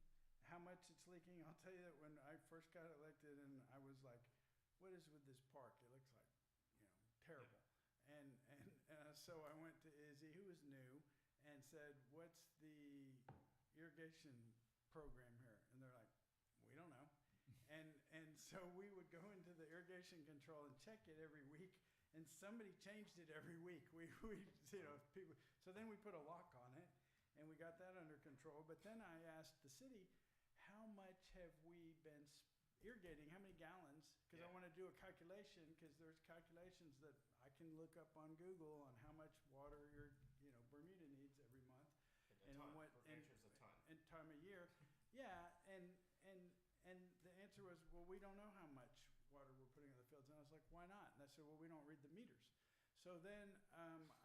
How much it's leaking, I'll tell you that when I first got elected and I was like, what is with this park? It looks like, terrible. And so I went to Izzy, who was new, and said, what's the irrigation program here? And they're like, we don't know. And so we would go into the irrigation control and check it every week, and somebody changed it every week. We people. So then we put a lock on it, and we got that under control. But then I asked the city, how much have we been irrigating? How many gallons? Because I want to do a calculation. Because there's calculations that I can look up on Google on how much water Bermuda needs every month, A ton. For ranchers, a ton. and time of year. Yeah, and the answer was, well, we don't know how much water we're putting in the fields. And I was like, why not? And they said, well, we don't read the meters. So then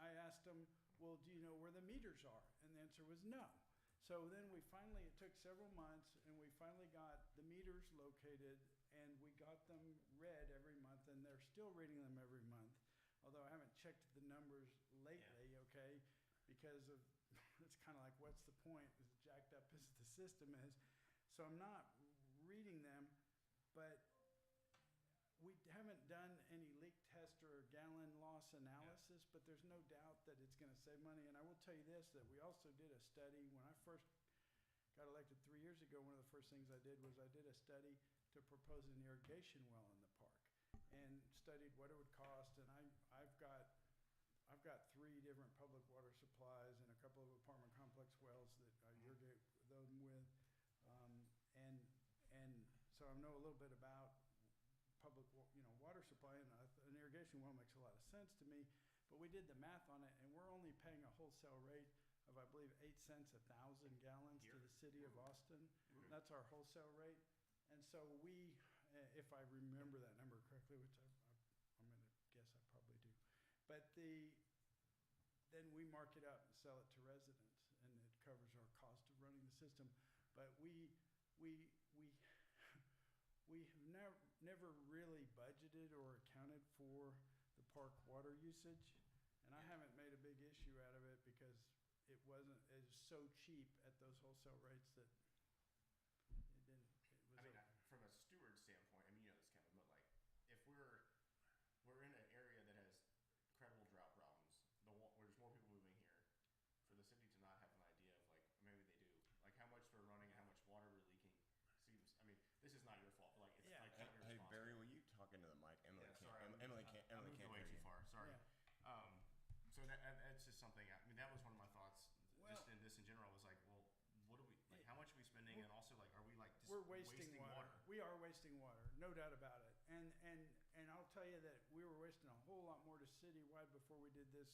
I asked them, well, do you know where the meters are? And the answer was no. So then it took several months, and we finally got the meters located, and we got them read every month, and they're still reading them every month. Although I haven't checked the numbers lately, okay, because of it's kind of like, what's the point? As jacked up as the system is. So I'm not reading them, but we haven't done any leak test or gallon loss analysis, but there's no doubt that it's going to save money. And I will tell you this, that we also did a study. When I first got elected 3 years ago, one of the first things I did was I did a study to propose an irrigation well in the park and studied what it would cost. And I've got 3 different public water supplies and a couple of apartment complex wells that I irrigate them with. And so I know a little bit about public water supply, and an irrigation well makes a lot of sense to me. But we did the math on it, and we're only paying a wholesale rate of, I believe, 8 cents 1,000 gallons to the city of Austin. That's our wholesale rate. And so we, if I remember that number correctly, which I'm going to guess I probably do, but then we mark it up and sell it to residents, and it covers our cost of running the system. But we have never really budgeted or accounted for the park water usage, and I haven't made a big issue out of it because it was so cheap at those wholesale rates that it didn't. From a steward standpoint, this, Kevin, but like if we're in an area that has credible drought problems, where there's more people moving here, for the city to not have an idea of like maybe they do, like how much we're running and how much water we're leaking. This is not your fault. Like it's like Hey Barry, will you talk into the mic? Emily Yeah, can't. sorry, Emily can't. I Emily moved can't way hear too you. far. Sorry. Yeah. So that's just something. That was one of my thoughts. Just in this in general was like, well, what do we like? How much are we spending? And also like, are we like just we're wasting water. We are wasting water, no doubt about it. And I'll tell you that we were wasting a whole lot more to citywide before we did this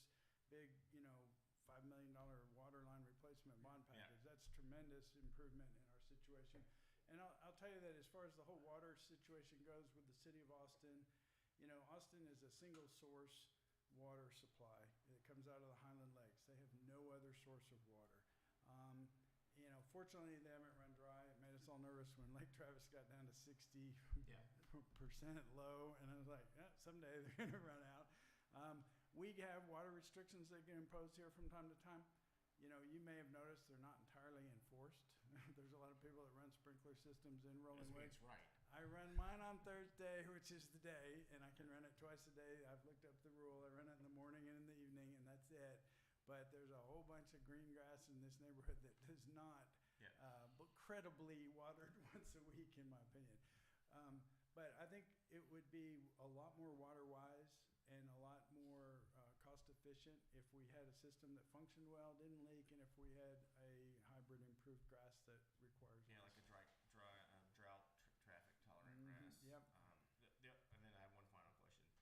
big, $5 million water line replacement bond package. Yeah. That's tremendous improvement in our situation. And I'll tell you that as far as the whole water situation goes with the city of Austin, Austin is a single source water supply. It comes out of the Highland Lakes. They have no other source of water. Fortunately, they haven't run dry. It made us all nervous when Lake Travis got down to 60% low, and I was like, someday they're going to run out. We have water restrictions that get imposed here from time to time. You may have noticed they're not entirely enforced. There's a lot of people that run sprinkler systems in Rolling Woods. Right. I run mine on Thursday, which is the day, and I can run it twice a day. I've looked up the rule. I run it in the morning and in the evening, and that's it. But there's a whole bunch of green grass in this neighborhood that does not but credibly watered once a week, in my opinion. But I think it would be a lot more water-wise and a lot more cost-efficient if we had a system that functioned well, didn't leak, and if we had a hybrid improved grass that requires like a drought traffic tolerant grass. Yep. And then I have one final question.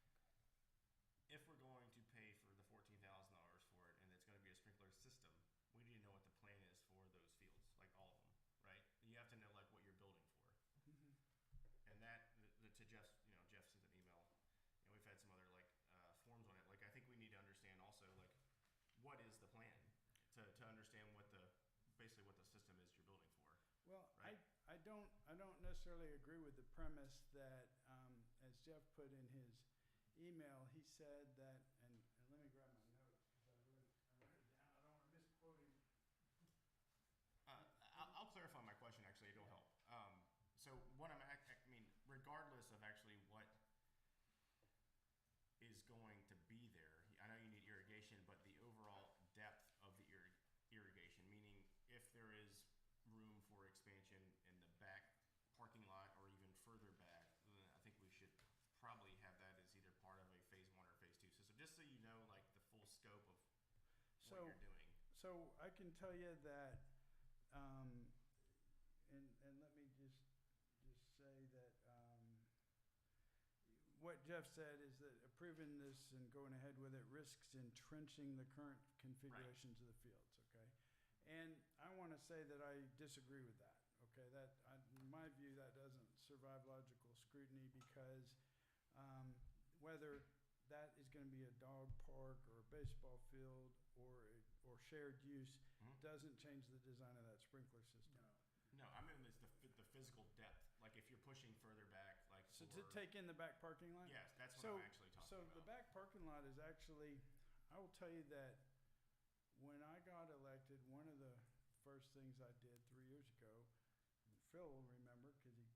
If we're going to pay for the $14,000 for it, and it's going to be a sprinkler system, we need to know what the plan is for those fields, like all of them, right? You have to know like what you're building for. Mm-hmm. And that to Jeff sent an email. We've had some other forms on it. Like I think we need to understand also like what is the plan to understand basically what the system is you're building for. Well, right? I don't necessarily agree with the premise that as Jeff put in his email, he said that, and let me grab my notes because I wrote it down. I don't want to misquote him. scope of So, what you're doing. so I can tell you that, and let me just say that, what Jeff said is that approving this and going ahead with it risks entrenching the current configurations of the fields, okay? And I want to say that I disagree with that, okay? In my view, that doesn't survive logical scrutiny because whether that is going to be a dog park or a baseball field or shared use doesn't change the design of that sprinkler system. No, I mean it's the physical depth. Like if you're pushing further back, like So to take in the back parking lot? yes, that's what I'm actually talking So about. the back parking lot is actually, I will tell you that when I got elected, one of the first things I did 3 years ago, Phil will remember because he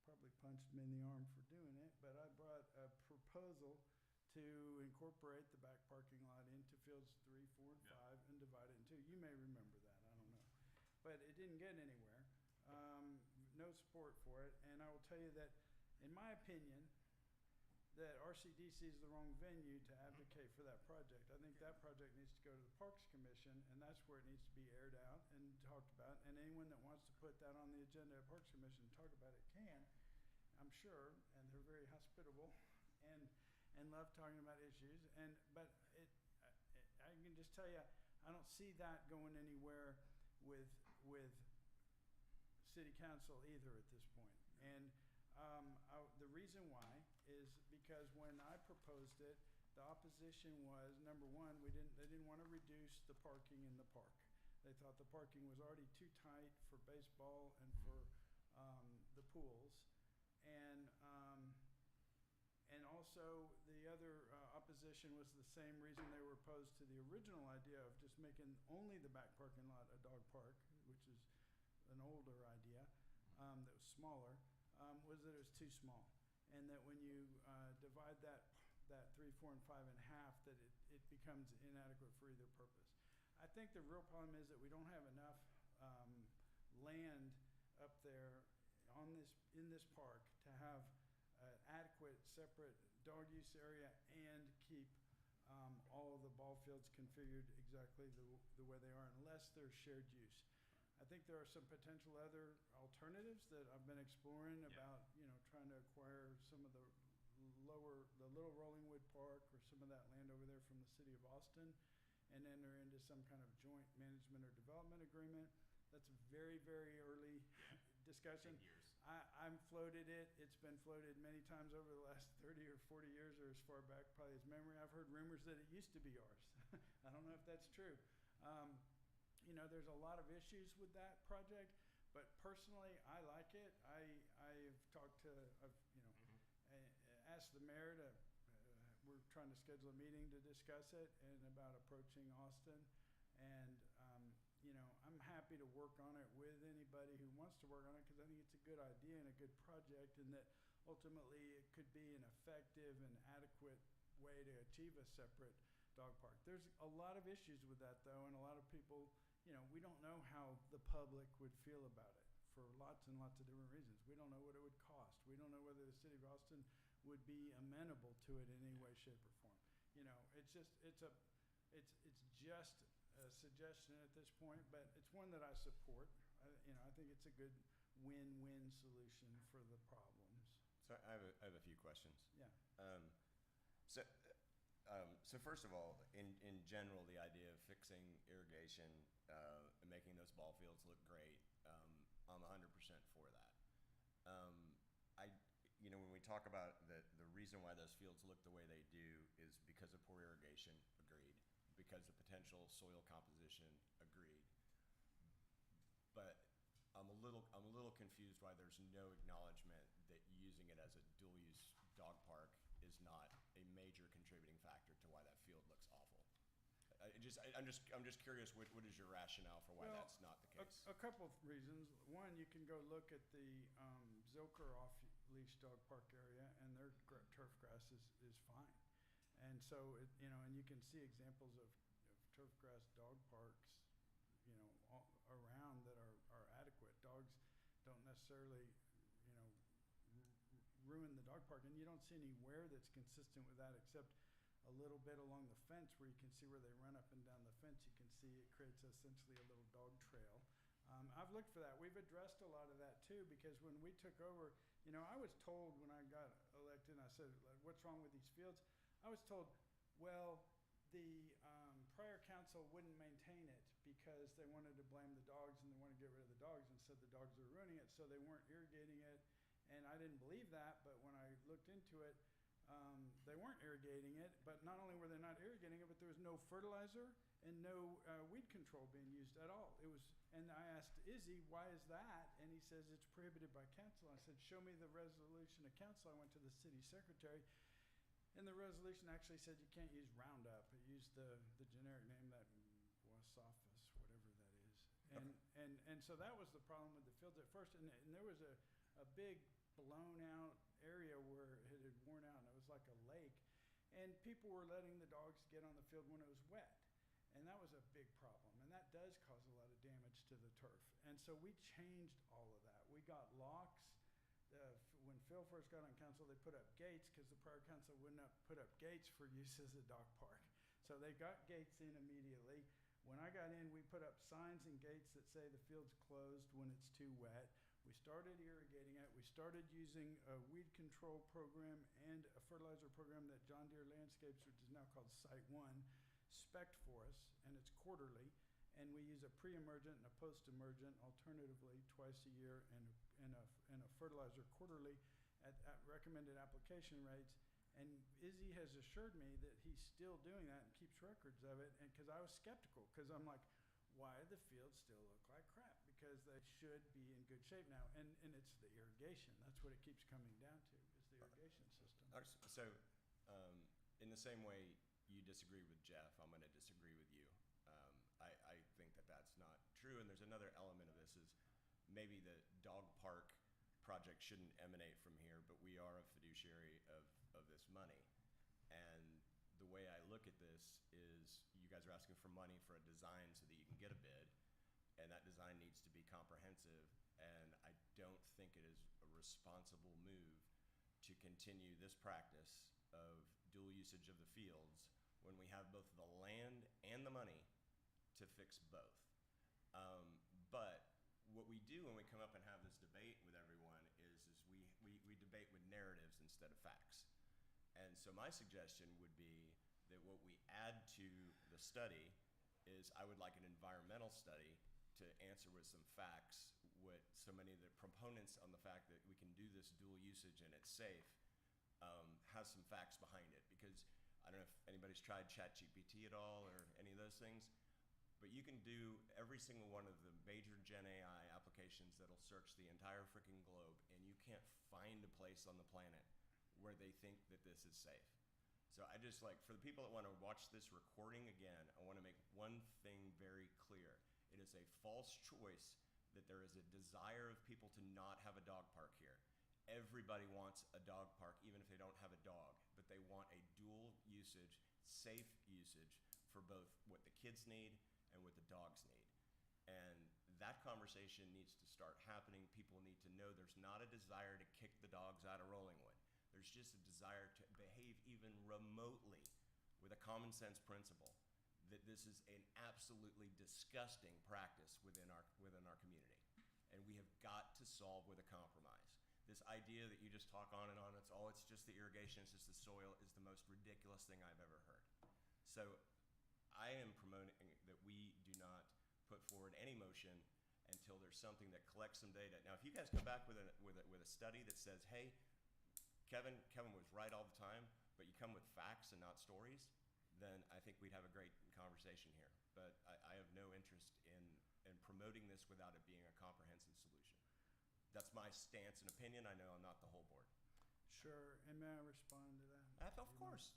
probably punched me in the arm for doing it, but I brought a proposal to incorporate the back parking lot into fields 3, 4, and 5 and divide it in two. You may remember that, I don't know. But it didn't get anywhere. No support for it. And I will tell you that, in my opinion, that RCDC is the wrong venue to advocate for that project. I think that project needs to go to the Parks Commission, and that's where it needs to be aired out and talked about. And anyone that wants to put that on the agenda at Parks Commission and talk about it can, I'm sure, and they're very hospitable and love talking about issues. But I can just tell you, I don't see that going anywhere with city council either at this point. And the reason why is because when I proposed it, the opposition was, number one, they didn't want to reduce the parking in the park. They thought the parking was already too tight for baseball and for the pools. And also the other opposition was the same reason they were opposed to the original idea of just making only the back parking lot a dog park, which is an older idea that was smaller, was that it was too small. And that when you divide that 3, 4, and 5 in half, that it becomes inadequate for either purpose. I think the real problem is that we don't have enough land up there in this park to have an adequate separate dog use area and keep all of the ball fields configured exactly the way they are, unless they're shared use. I think there are some potential other alternatives that I've been exploring about, trying to acquire some of the Little Rollingwood Park or some of that land over there from the city of Austin and enter into some kind of joint management or development agreement. That's a very, very early discussion. I'm floated it. It's been floated many times over the last 30 or 40 years or as far back probably as memory. I've heard rumors that it used to be ours. I don't know if that's true. There's a lot of issues with that project, but personally, I like it. I've talked to, asked the mayor to, we're trying to schedule a meeting to discuss it and about approaching Austin. And, I'm happy to work on it with anybody who wants to work on it because I think it's a good idea and a good project and that ultimately it could be an effective and adequate way to achieve a separate dog park. There's a lot of issues with that though, and a lot of people, we don't know how the public would feel about it for lots and lots of different reasons. We don't know what it would cost. We don't know whether the city of Austin would be amenable to it in any way, shape, or form. It's just a suggestion at this point, but it's one that I support. I think it's a good win-win solution for the problems. So I have a few questions. Yeah. So first of all, in general, the idea of fixing irrigation and making those ball fields look great, I'm 100% for that. When we talk about the reason why those fields look the way they do is because of poor irrigation, agreed. Because of potential soil composition, agreed. But I'm a little confused why there's no acknowledgement that using it as a dual-use dog park is not a major contributing factor to why that field looks awful. I'm just curious. What is your rationale for why that's not the case? A couple of reasons. One, you can go look at the Zilker off-leash dog park area, and their turf grass is fine. And so, and you can see examples of turf grass dog parks, all around that are adequate. Dogs don't necessarily, ruin the dog park, and you don't see anywhere that's consistent with that except a little bit along the fence where you can see where they run up and down the fence. You can see it creates essentially a little dog trail. I've looked for that. We've addressed a lot of that too, because when we took over, I was told when I got elected, and I said, what's wrong with these fields? I was told, well, the prior council wouldn't maintain it because they wanted to blame the dogs and they wanted to get rid of the dogs and said the dogs were ruining it, so they weren't irrigating it. And I didn't believe that, but when I looked into it, they weren't irrigating it. But not only were they not irrigating it, but there was no fertilizer and no weed control being used at all. And I asked Izzy, why is that? And he says it's prohibited by council. I said, show me the resolution of council. I went to the city secretary, and the resolution actually said you can't use Roundup. It used the generic name, that Wasophus, whatever that is. And so that was the problem with the fields at first. And there was a big blown out area where it had worn out, and it was like a lake. And people were letting the dogs get on the field when it was wet. And that was a big problem. And that does cause a lot of damage to the turf. And so we changed all of that. We got locks. When Phil first got on council, they put up gates because the prior council wouldn't have put up gates for use as a dog park. So they got gates in immediately. When I got in, we put up signs and gates that say the field's closed when it's too wet. We started irrigating it. We started using a weed control program and a fertilizer program that John Deere Landscapes, which is now called Site 1, spec'd for us, and it's quarterly. And we use a pre-emergent and a post-emergent alternatively twice a year, and a fertilizer quarterly at recommended application rates. And Izzy has assured me that he's still doing that and keeps records of it. And because I was skeptical, because I'm like, why do the fields still look like crap? Because they should be in good shape now. And it's the irrigation. That's what it keeps coming down to, is the irrigation system. So, in the same way you disagree with Jeff, I'm going to disagree with you. I think that that's not true. And there's another element of this is maybe the dog park project shouldn't emanate from here, but we are a fiduciary of this money. And the way I look at this is you guys are asking for money for a design so that you can get a bid, and that design needs to be comprehensive. And I don't think it is a responsible move to continue this practice of dual usage of the fields when we have both the land and the money to fix both. But what we do when we come up and have this debate with everyone is we debate with narratives instead of facts. And so my suggestion would be that what we add to the study is I would like an environmental study to answer with some facts what so many of the proponents on the fact that we can do this dual usage and it's safe has some facts behind it. Because I don't know if anybody's tried ChatGPT at all or any of those things, but you can do every single one of the major Gen AI applications that'll search the entire freaking globe, and you can't find a place on the planet where they think that this is safe. So I just like, for the people that want to watch this recording again, I want to make one thing very clear. It is a false choice that there is a desire of people to not have a dog park here. Everybody wants a dog park, even if they don't have a dog, but they want a dual usage, safe usage for both what the kids need and what the dogs need. And that conversation needs to start happening. People need to know there's not a desire to kick the dogs out of Rollingwood. There's just a desire to behave even remotely with a common sense principle that this is an absolutely disgusting practice within our community. And we have got to solve with a compromise. This idea that you just talk on and on, it's just the irrigation, it's just the soil, is the most ridiculous thing I've ever heard. So I am promoting that we do not put forward any motion until there's something that collects some data. Now, if you guys come back with a study that says, hey, Kevin was right all the time, but you come with facts and not stories, then I think we'd have a great conversation here. But I have no interest in promoting this without it being a comprehensive solution. That's my stance and opinion. I know I'm not the whole board. Sure, and may I respond to that? Of course,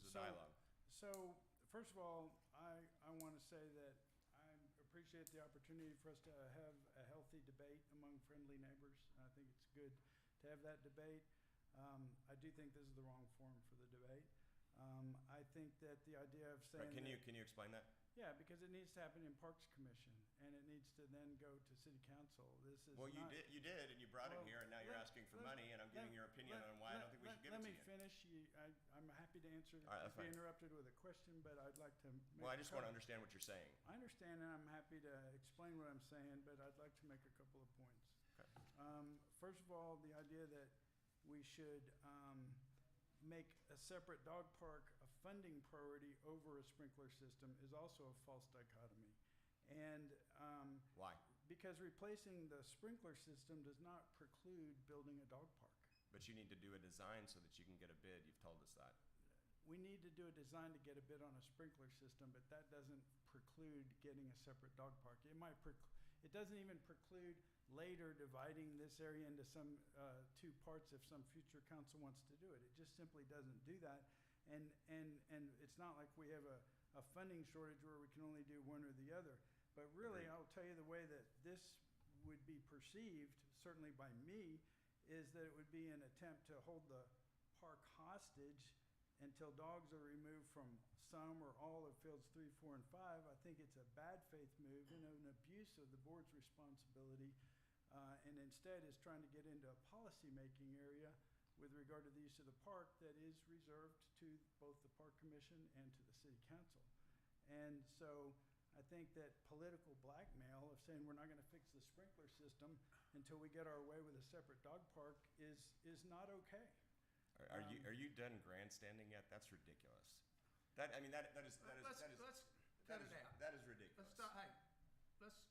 it's a dialogue. So, first of all, I want to say that I appreciate the opportunity for us to have a healthy debate among friendly neighbors. I think it's good to have that debate. I do think this is the wrong forum for the debate. I think that the idea of saying Right, can you explain that? Yeah, because it needs to happen in Parks Commission, and it needs to then go to City Council. This is Well, you did, and you brought it here, and now you're asking for money, and I'm giving your opinion on why I don't think we should give let it to me you. finish. I'm happy to answer. All right, that's Be fine. interrupted with a question, but I'd like to. Well, I just want to understand. understand what you're saying. I understand, and I'm happy to explain what I'm saying, but I'd like to make a couple of points. Okay. First of all, the idea that we should make a separate dog park a funding priority over a sprinkler system is also a false dichotomy. And Why? because replacing the sprinkler system does not preclude building a dog park. But you need to do a design so that you can get a bid. You've told us that. We need to do a design to get a bid on a sprinkler system, but that doesn't preclude getting a separate dog park. It doesn't even preclude later dividing this area into some two parts if some future council wants to do it. It just simply doesn't do that. And it's not like we have a funding shortage where we can only do one or the other. But really, Agreed. I'll tell you the way that this would be perceived, certainly by me, is that it would be an attempt to hold the park hostage until dogs are removed from some or all of fields 3, 4, and 5. I think it's a bad faith move and an abuse of the board's responsibility, and instead is trying to get into a policy-making area with regard to the use of the park that is reserved to both the park commission and to the city council. And so I think that political blackmail of saying we're not going to fix the sprinkler system until we get our way with a separate dog park is not okay. Are you done grandstanding yet? That's ridiculous. That is Let's cut it out. That is ridiculous. Let's stop. Hey, let's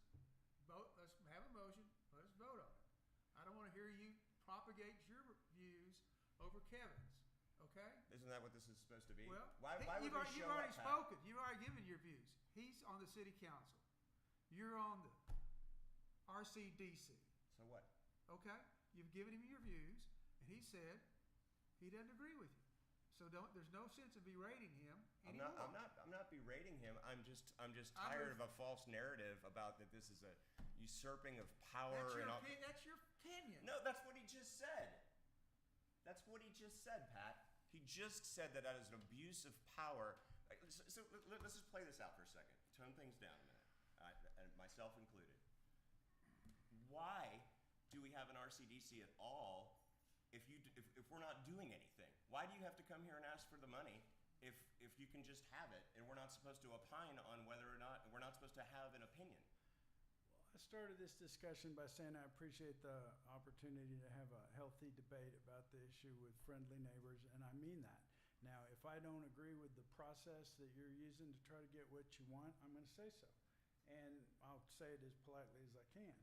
vote. Let's have a motion. Let's vote on it. I don't want to hear you propagate your views over Kevin's. Okay? Isn't that what this is supposed to be? Well, why would you've we already, show you've already up, Pat? spoken. You've already given your views. He's on the city council. You're on the RCDC. So what? Okay? You've given him your views, and he said he doesn't agree with you. So there's no sense of berating him anymore. I'm not berating him. I'm just tired of a false narrative about that this is a usurping of power That's your opinion. No, that's what he just said. That's what he just said, Pat. He just said that is an abuse of power. So let's just play this out for a second. Tone things down a minute, and myself included. Why do we have an RCDC at all if we're not doing anything? Why do you have to come here and ask for the money if you can just have it and we're not supposed to opine on whether or not we're not supposed to have an opinion? I started this discussion by saying I appreciate the opportunity to have a healthy debate about the issue with friendly neighbors, and I mean that. Now, if I don't agree with the process that you're using to try to get what you want, I'm going to say so. And I'll say it as politely as I can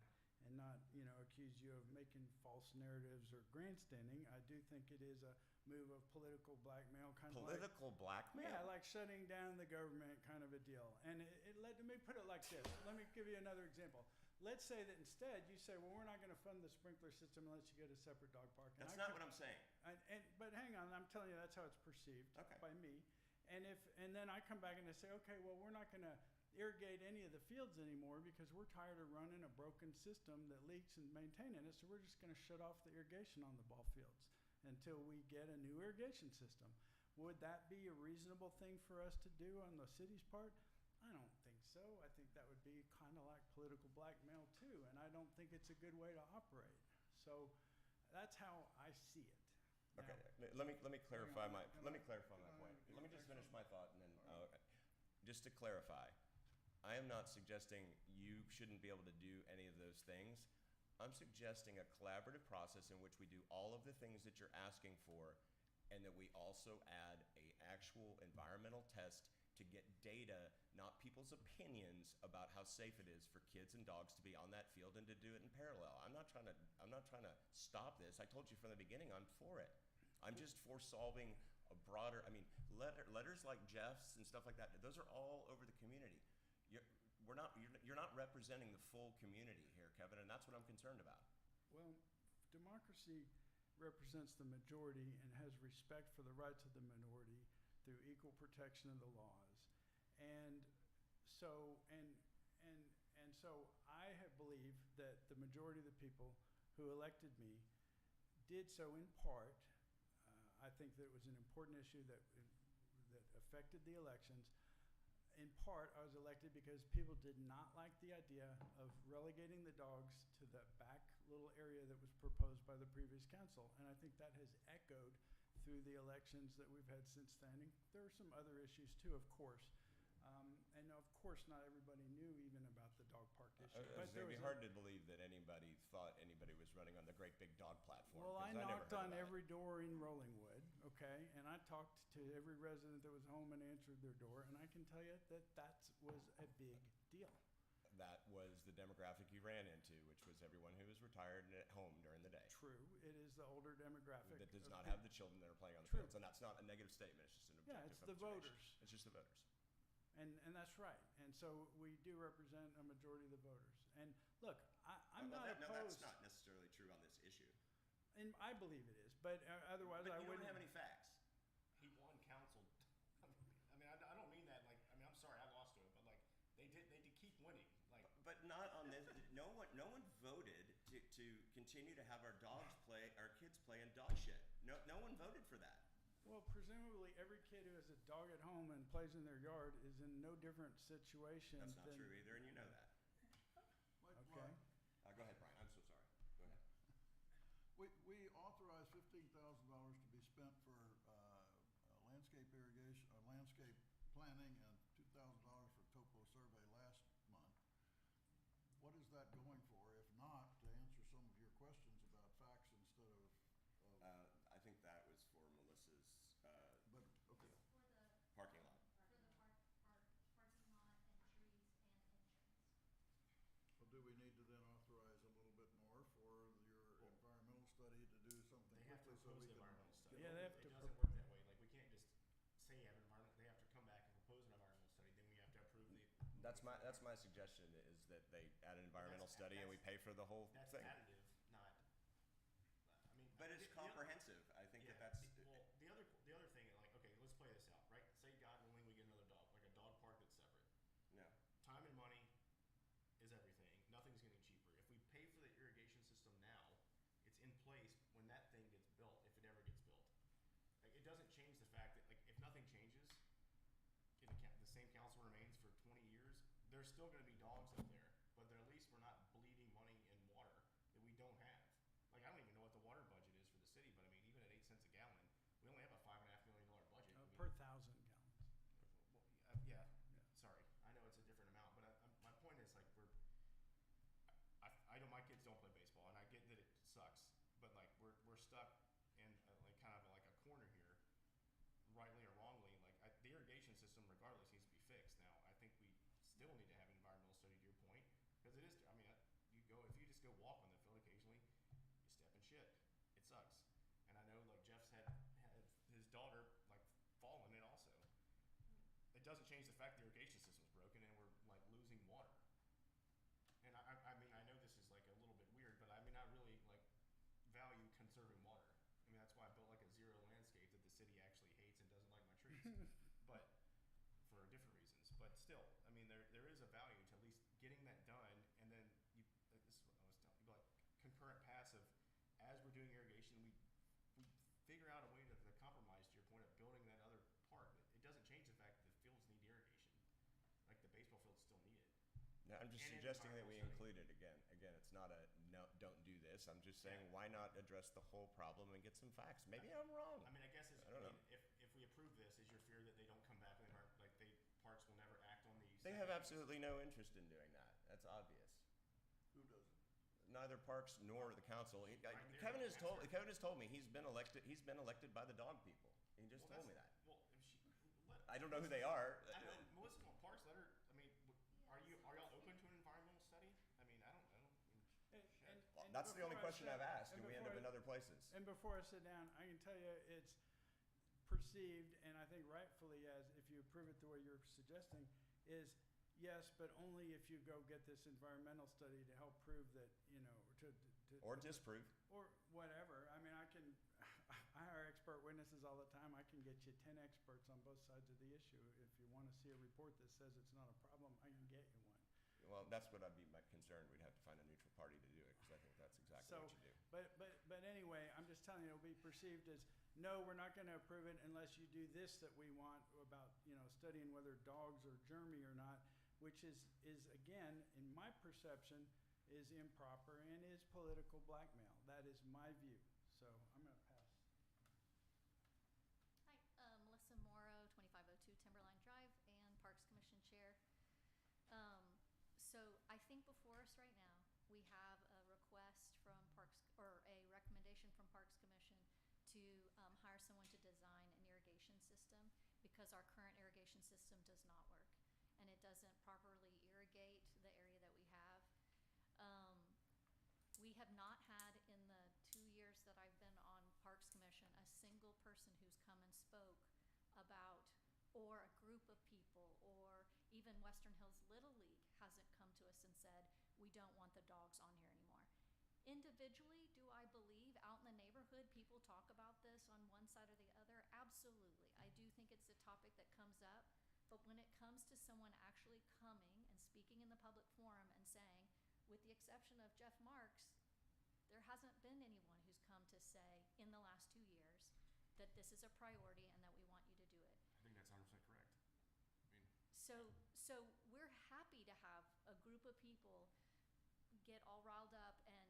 and not, accuse you of making false narratives or grandstanding. I do think it is a move of political blackmail, kind of Political blackmail? Yeah, like shutting down the government kind of a deal. And it led to me put it like this. Let me give you another example. Let's say that instead you say, well, we're not going to fund the sprinkler system unless you get a separate dog park. And That's not what I'm saying. But hang on, I'm telling you that's how it's perceived Okay. by me. And then I come back and I say, okay, well, we're not going to irrigate any of the fields anymore because we're tired of running a broken system that leaks and maintaining it. So we're just going to shut off the irrigation on the ball fields until we get a new irrigation system. Would that be a reasonable thing for us to do on the city's part? I don't think so. I think that would be kind of like political blackmail too, and I don't think it's a good way to operate. So that's how I see it. Okay, Now, let me clarify my Hang on. let me clarify my point. Let me just finish my thought and then okay. Just to clarify, I am not suggesting you shouldn't be able to do any of those things. I'm suggesting a collaborative process in which we do all of the things that you're asking for, and that we also add a actual environmental test to get data, not people's opinions about how safe it is for kids and dogs to be on that field and to do it in parallel. I'm not trying to stop this. I told you from the beginning I'm for it. I'm just for solving a broader, letters like Jeff's and stuff like that, those are all over the community. You're not representing the full community here, Kevin, and that's what I'm concerned about. Well, democracy represents the majority and has respect for the rights of the minority through equal protection of the laws. And so I have believed that the majority of the people who elected me did so in part. I think that it was an important issue that affected the elections. In part, I was elected because people did not like the idea of relegating the dogs to the back little area that was proposed by the previous council. And I think that has echoed through the elections that we've had since then. And there are some other issues too, of course. And of course, not everybody knew even about the dog park issue. But It'd be there was hard to believe that anybody thought anybody was running on the great big dog platform. Well, 'cause I never knocked heard on about it. every door in Rollingwood, okay, and I talked to every resident that was home and answered their door, and I can tell you that that was a big deal. That was the demographic you ran into, which was everyone who was retired and at home during the day. True, it is the older demographic. That does of not peop- have the children that are playing on the True. fields, and that's not a negative statement. It's just an Yeah, objective it's the observation. voters. It's just the voters. And that's right. And so we do represent a majority of the voters. And look, I'm not No, opposed. that's not necessarily true on this issue. And I believe it is, but otherwise But I you wouldn't. don't have any facts. He won council. I mean, I don't mean that like, I mean, I'm sorry, I lost to it, but like, they did keep winning. Like, But not on this. No one voted to continue to have our kids play in dog shit. No one voted for that. Well, presumably every kid who has a dog at home and plays in their yard is in no different situation That's not than. true either, and you know that. Okay. Go ahead, Brian. I'm so sorry. Go ahead. We authorized $15,000 to be spent for landscape irrigation, landscape planning, and $2,000 for topo survey last month. What is that going for? If not, to answer some of your questions about facts instead of I think that was for Melissa's but okay. For the, parking lot. for the parking lot and trees and insurance. Well, do we need to then authorize a little bit more for your environmental study to do something they have to quickly so we propose the can environmental study. Yeah, they have It to doesn't work that way. Like, we can't just say you have an environment, they have to come back and propose an environmental study, then we have to approve the. That's my suggestion is that they add an environmental that's- study and we pay for the whole That's thing. additive, not, I mean. But it's the- comprehensive. I think Yeah, that's. well, the other thing, like, okay, let's play this out, right? Say God willing, we get another dog, like a dog park that's separate. No. Time and money is everything. Nothing's getting cheaper. If we pay for the irrigation system now, it's in place when that thing gets built, if it ever gets built. Like, it doesn't change the fact that, like, if nothing changes, the same council remains for 20 years, there's still gonna be dogs up there, but at least we're not bleeding money in water that we don't have. Like, I don't even know what the water budget is for the city, but I mean, even at 8 cents a gallon, we only have a $5.5 million budget. I mean, Per 1,000 gallons. yeah, sorry. I know it's a different amount, but my point is, like, I know my kids don't play baseball, and I get that it sucks, but like, we're stuck in like kind of like a corner here, rightly or wrongly. Like, the irrigation system, regardless, needs to be fixed. Now, I think we still need to have an environmental study, to your point, because it is. I mean, if you just go walk on the field occasionally, you step in shit. It sucks. And I know, like, Jeff's had his daughter like fall in it also. It doesn't change the fact the irrigation system's broken and we're like losing water. And I mean, I know this is like a little bit weird, but I mean, I really like value conserving water. I mean, that's why I built like a zero landscape that the city actually hates and doesn't like my trees. But for different reasons. But still, I mean, there is a value to at least getting that done, and then this is what I was telling you, like concurrent passive. As we're doing irrigation, we figure out a way to compromise, to your point, of building that other park. It doesn't change the fact that the fields need irrigation. Like, the baseball fields still need it. No, I'm just And suggesting that we environmental include it again. Again, it's not a no, don't do this. I'm just saying, Yeah. why not address the whole problem and get some facts? Maybe I'm wrong. I mean, I guess I don't know. if we approve this, is your fear that they don't come back and parks will never act on these? They have absolutely no interest in doing that. That's obvious. who doesn't? Neither parks nor the council. Right there, Kevin has that's right. Kevin has told me he's been elected. He's been elected by the dog people. He just told me that. Well, I don't know who they are. I know Melissa on Parks. Let her. I mean, are y'all open to an environmental study? I mean, I don't know. And That's the only before I question sit- I've asked, and and we end up before in I- other places. And before I sit down, I can tell you it's perceived, and I think rightfully, as if you approve it the way you're suggesting, is yes, but only if you go get this environmental study to help prove that, Or disprove. or whatever. I mean, I hire expert witnesses all the time. I can get you 10 experts on both sides of the issue. If you want to see a report that says it's not a problem, I can get you one. Well, that's what I'd be my concern. We'd have to find a neutral party to do it, because I think that's exactly So, what you do. but anyway, I'm just telling you, it'll be perceived as, no, we're not going to approve it unless you do this that we want about, studying whether dogs are germy or not, which is again, in my perception, is improper and is political blackmail. That is my view. So I'm going to pass. to hire someone to design an irrigation system because our current irrigation system does not work and it doesn't properly irrigate the area that we have. We have not had in the 2 years that I've been on Parks Commission a single person who's come and spoke about, or a group of people, or even Western Hills Little League hasn't come to us and said, we don't want the dogs on here anymore. Individually, do I believe out in the neighborhood people talk about this on one side or the other? Absolutely. I do think it's a topic that comes up, but when it comes to someone actually coming and speaking in the public forum and saying, with the exception of Jeff Marks, there hasn't been anyone who's come to say in the last 2 years that this is a priority and that we want you to do it. I think that's 100% correct. I mean, So we're happy to have a group of people get all riled up and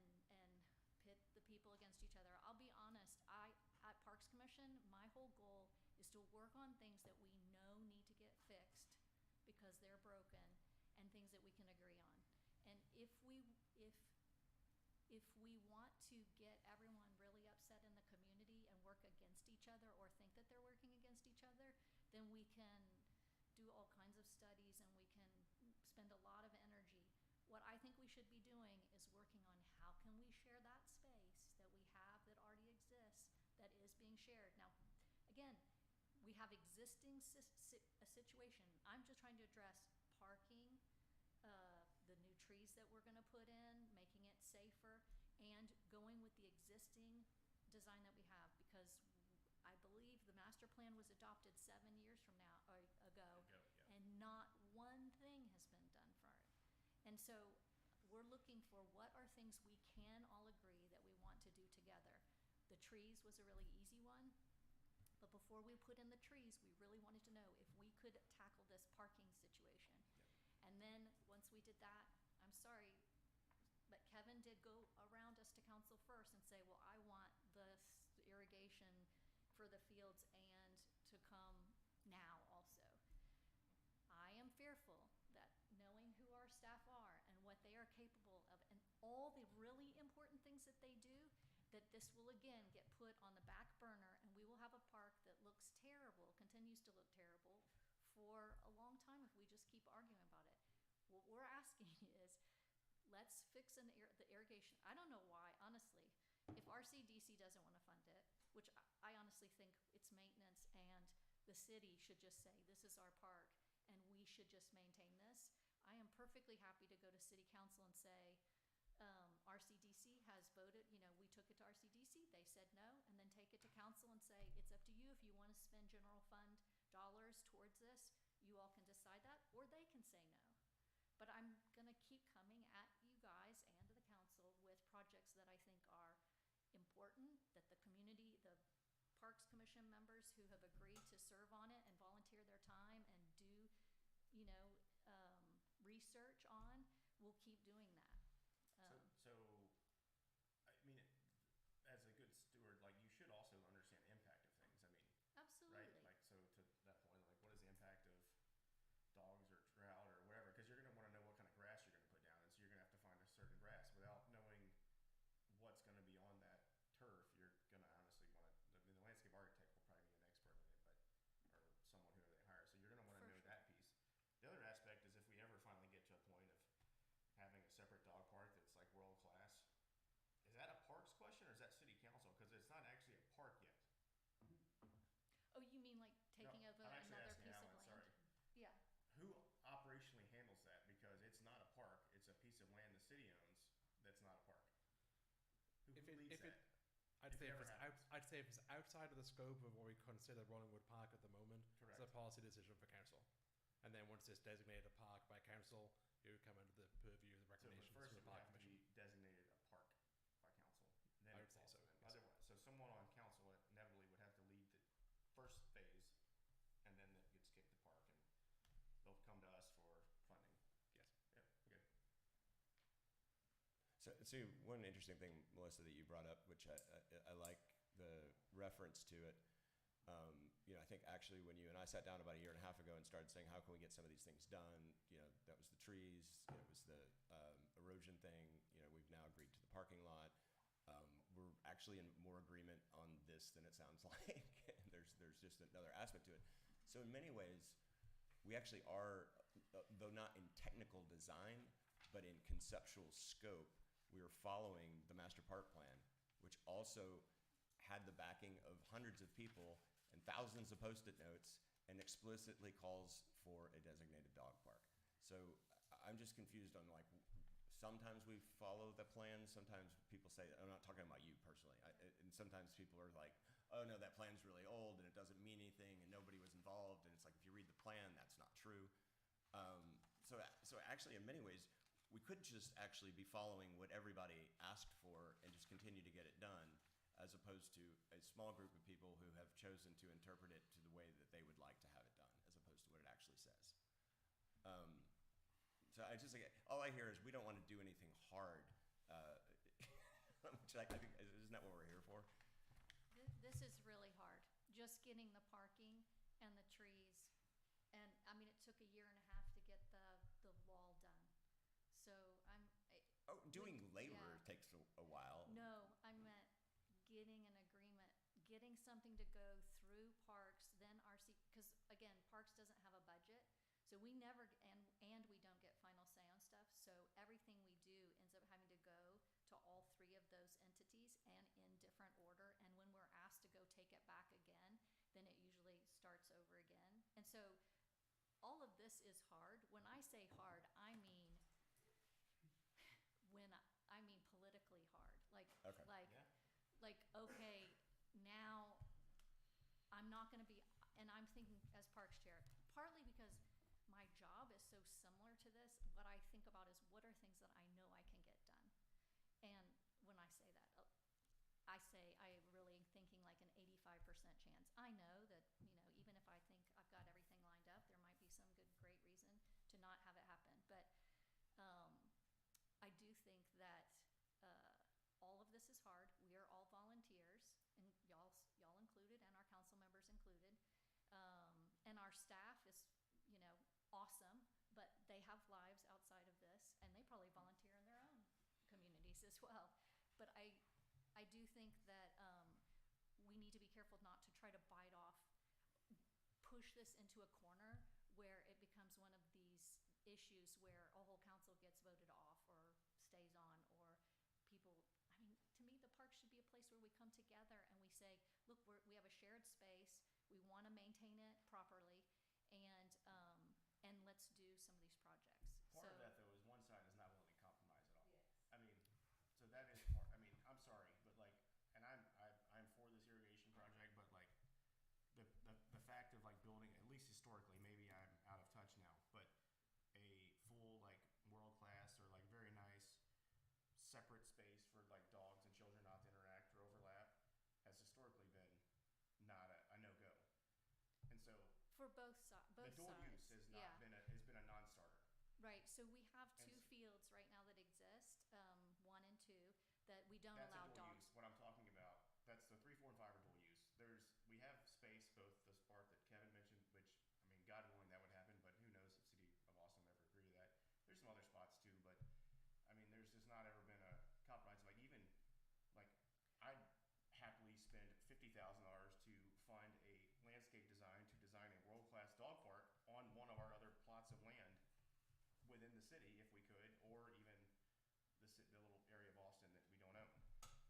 pit the people against each other. I'll be honest, at Parks Commission, my whole goal is to work on things that we know need to get fixed because they're broken and things that we can agree on. And if we want to get everyone really upset in the community and work against each other or think that they're working against each other, then we can do all kinds of studies and we can spend a lot of energy. What I think we should be doing is working on how can we share that space that we have that already exists that is being shared. Now, again, we have existing a situation. I'm just trying to address parking, the new trees that we're going to put in, making it safer, and going with the existing design that we have, because I believe the master plan was adopted 7 years from now or ago, yeah. and not one thing has been done for it. And so we're looking for what are things we can all agree that we want to do together. The trees was a really easy one, but before we put in the trees, we really wanted to know if we could tackle this parking situation. And then once we did that, I'm sorry, but Kevin did go around us to council first and say, well, I want this irrigation for the fields and to come now also. I am fearful that knowing who our staff are and what they are capable of and all the really important things that they do, that this will again get put on the back burner and we will have a park that looks terrible, continues to look terrible, for a long time if we just keep arguing about it. What we're asking is, let's fix the irrigation. I don't know why, honestly. If RCDC doesn't want to fund it, which I honestly think it's maintenance and the city should just say, this is our park and we should just maintain this, I am perfectly happy to go to city council and say, RCDC has voted, we took it to RCDC, they said no, and then take it to council and say, it's up to you if you want to spend general fund dollars towards this, you all can decide that, or they can say no. But I'm going to keep coming at you guys and to the council with projects that I think are important, that the community, the Parks Commission members who have agreed to serve on it and volunteer their time and do, research on, will keep doing that. So, I mean, as a good steward, like, you should also understand the impact of things. I mean, absolutely. right? Like, so to that point, like, what is the impact of dogs or drought or whatever? Because you're going to want to know what kind of grass you're going to put down, and so you're going to have to find a certain grass. Without knowing what's going to be on that turf, you're going to honestly want to. I mean, the landscape architect will probably be an expert in it, or someone whoever they hire. So you're going to want to know that piece. The other aspect is if we ever finally get to a point of having a separate dog park that's like world class, is that a parks question or is that city council? Because it's not actually a park yet. Oh, you mean like taking No, over I'm actually another asking piece of Alan, land? sorry. Yeah. Who operationally handles that? Because it's not a park; it's a piece of land the city owns that's not a park. Who leads that? I'd say if it's outside of the scope of what we consider Rollingwood Park at the moment, Correct. it's a policy decision for council. And then once it's designated a park by council, it would come under the purview of the So, but recommendations first of it the would park have to commission. be designated a park by council. Then I it would say falls so, in. yes. Otherwise, so someone on council inevitably would have to lead the first phase, and then it gets kicked to park, and they'll come to us for funding. Yes. Yeah. Okay. So one interesting thing, Melissa, that you brought up, which I like the reference to it. I think actually when you and I sat down about a year and a half ago and started saying, how can we get some of these things done? That was the trees, it was the erosion thing. We've now agreed to the parking lot. We're actually in more agreement on this than it sounds like. There's just another aspect to it. So in many ways, we actually are, though not in technical design, but in conceptual scope, we are following the master park plan, which also had the backing of hundreds of people and thousands of Post-it notes and explicitly calls for a designated dog park. So I'm just confused on like, sometimes we follow the plan, sometimes people say, I'm not talking about you personally, and sometimes people are like, oh no, that plan's really old and it doesn't mean anything and nobody was involved, and it's like, if you read the plan, that's not true. So actually, in many ways, we could just actually be following what everybody asked for and just continue to get it done, as opposed to a small group of people who have chosen to interpret it to the way that they would like to have it done, as opposed to what it actually says. So I just like, all I hear is we don't want to do anything hard, which I think isn't that what we're here for? This is really hard, just getting the parking and the trees. And I mean, it took a year and a half to get the wall done. So Doing labor yeah. takes a while. No, I meant getting an agreement, getting something to go through parks, then RC, because again, parks doesn't have a budget. So we never, and we don't get final say on stuff. So everything we do ends up having to go to all three of those entities and in different order. And when we're asked to go take it back again, then it usually starts over again. And so all of this is hard. When I say hard, I mean politically hard. Okay. Like okay, now I'm not going to be, and I'm thinking as parks chair, partly because my job is so similar to this. What I think about is what are things that I know I can get done. And when I say that, I say I really thinking like an 85% chance. I know that, even if I think I've got everything lined up, there might be some great reason to not have it happen. But I do think that all of this is hard. We are all volunteers, and y'all included, and our council members included. And our staff is, awesome, but they have lives outside of this, and they probably volunteer in their own communities as well. But I do think that we need to be careful not to try to push this into a corner where it becomes one of these issues where a whole council gets voted off or stays on, or people, to me, the park should be a place where we come together and we say, look, we have a shared space, we want to maintain it properly, and let's do some of these projects. Part of that, though, is one side is not willing to compromise at all. Yes. I mean, so that is part. I mean, I'm sorry, but like, and I'm for this irrigation project, but like, the fact of like building, at least historically, maybe I'm out of touch now, but a full like world class or like very nice separate space for like dogs and children not to interact or overlap has historically been not a no-go. And so for both sides. The dual use has not been a non-starter. Right. So we have two fields right now that exist, 1 and 2, that we don't allow dual dogs. Use. What I'm talking about, that's the 3, 4, and 5 are dual use. We have space, both this part that Kevin mentioned, which, I mean, God willing that would happen, but who knows if City of Austin would ever agree to that. There's some other spots too, but I mean, there's just not ever been a compromise. Like even, like I'd happily spend $50,000 to fund a landscape design to design a world-class dog park on one of our other plots of land within the city, if we could, or even the little area of Austin that we don't own.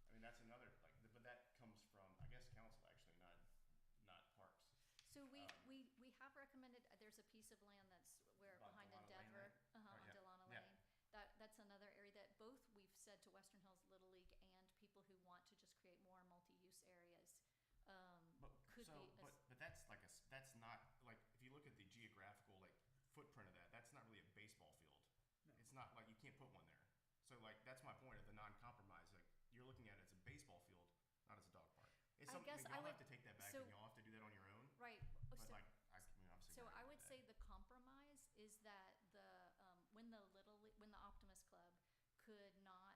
I mean, that's another but that comes from, I guess, council actually, not parks. So we have recommended. There's a piece of land that's behind Endeavor, on Delano Lane. That's another area that both we've said to Western Hills Little League and people who want to just create more multi-use areas. But that's not like, if you look at the geographical like footprint of that, that's not really a baseball field. No. It's not like you can't put one there. So like that's my point of the non-compromise. Like you're looking at it as a baseball field, not as a dog park. It's something y'all have to take that back, and y'all have to do that on your own. Right. But obviously. So I would say the compromise is that when the Optimist Club could not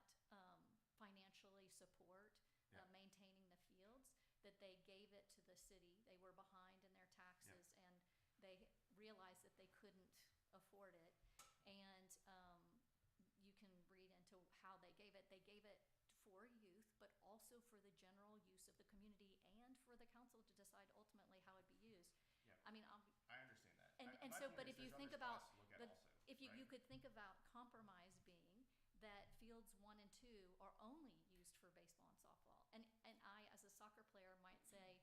financially support maintaining the fields, that they gave it to the city. They were behind in their taxes, and they realized that they couldn't afford it. And you can read into how they gave it. They gave it for youth, but also also for the general use of the community and for the council to decide ultimately how it'd be used. Yeah. I mean, I understand that. and My so, point but is if you there's think other about, spots to look at but also, if you right? could think about compromise being that fields 1 and 2 are only used for baseball and softball. And I, as a soccer player, might say,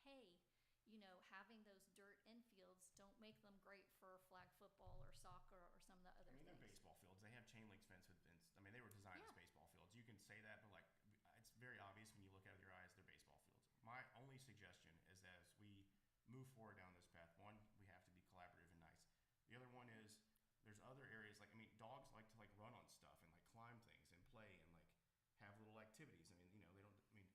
hey, you know, having those dirt infields don't make them great for flag football or soccer or some of the other I mean, they're things. baseball fields. They have chain link fence with fence. I mean, they were designed as Yeah. baseball fields. You can say that, but like, it's very obvious when you look out of your eyes, they're baseball fields. My only suggestion is that as we move forward down this path, one, we have to be collaborative and nice. The other one is there's other areas like, I mean, dogs like to like run on stuff and like climb things and play and like have little activities. I mean, you know, they don't. I mean,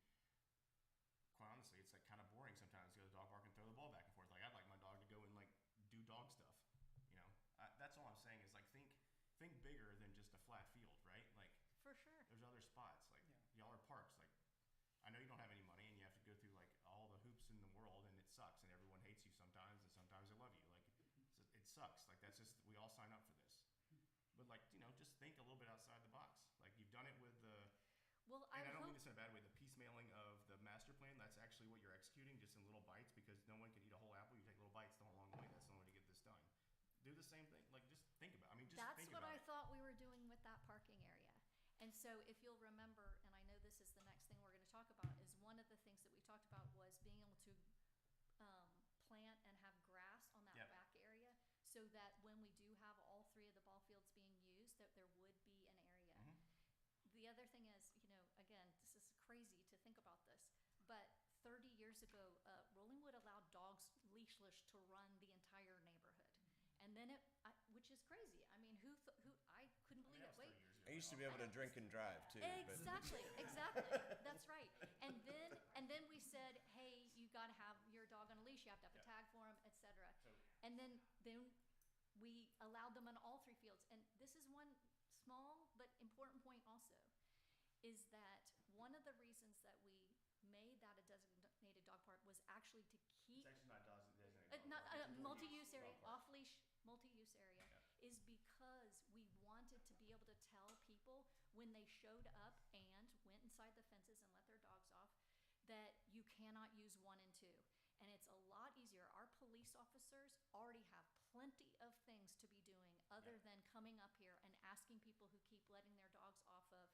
quite honestly, it's like kind of boring sometimes to go to the dog park and throw the ball back and forth. Like I'd like my dog to go and like do dog stuff. You know, that's all I'm saying is like think bigger than just a flat field, right? Like For sure. there's other spots. Like Yeah. y'all are parks. Like I know you don't have any money and you have to go through like all the hoops in the world and it sucks and everyone hates you sometimes and sometimes they love you. Like it sucks. Like that's just we all sign up for this. But like you know, just think a little bit outside the box. Like you've done it with the. Well, And I don't hope, mean this in a bad way. The piecemealing of the master plan, that's actually what you're executing just in little bites because no one can eat a whole apple. You take little bites along the way. That's the only way to get this done. Do the same thing. Like, just think about it. I mean, just that's think what about I it. thought we were doing with that parking area. And so if you'll remember, and I know this is the next thing we're going to talk about, is one of the things that we talked about was being able to plant and have grass on that Yep. back area so that when we do have all 3 of the ball fields being used, that there would be an area. Mhm. The other thing is, you know, again, this is crazy to think about this, but 30 years ago, Rollingwood allowed dogs leashless to run the entire neighborhood. And then which is crazy. I mean, I couldn't believe that it. was Wait, 30 years ago. I used to be able to drink and drive too. but- exactly. That's right. And then we said, hey, you got to have your dog on a leash. You have to have a tag for him, etc. So, And then we allowed them on all 3 fields. And this is one small but important point also, is that one of the reasons that we made that a designated dog park was actually to keep it's actually not designated. not dog park. a It's multi-use dog area, park. off-leash multi-use area, Yeah. is because we wanted to be able to tell people when they showed up and went inside the fences and let their dogs off that you cannot use 1 and 2. And it's a lot easier. Our police officers already have plenty of things to be doing other Yeah. than coming up here and asking people who keep letting their dogs off of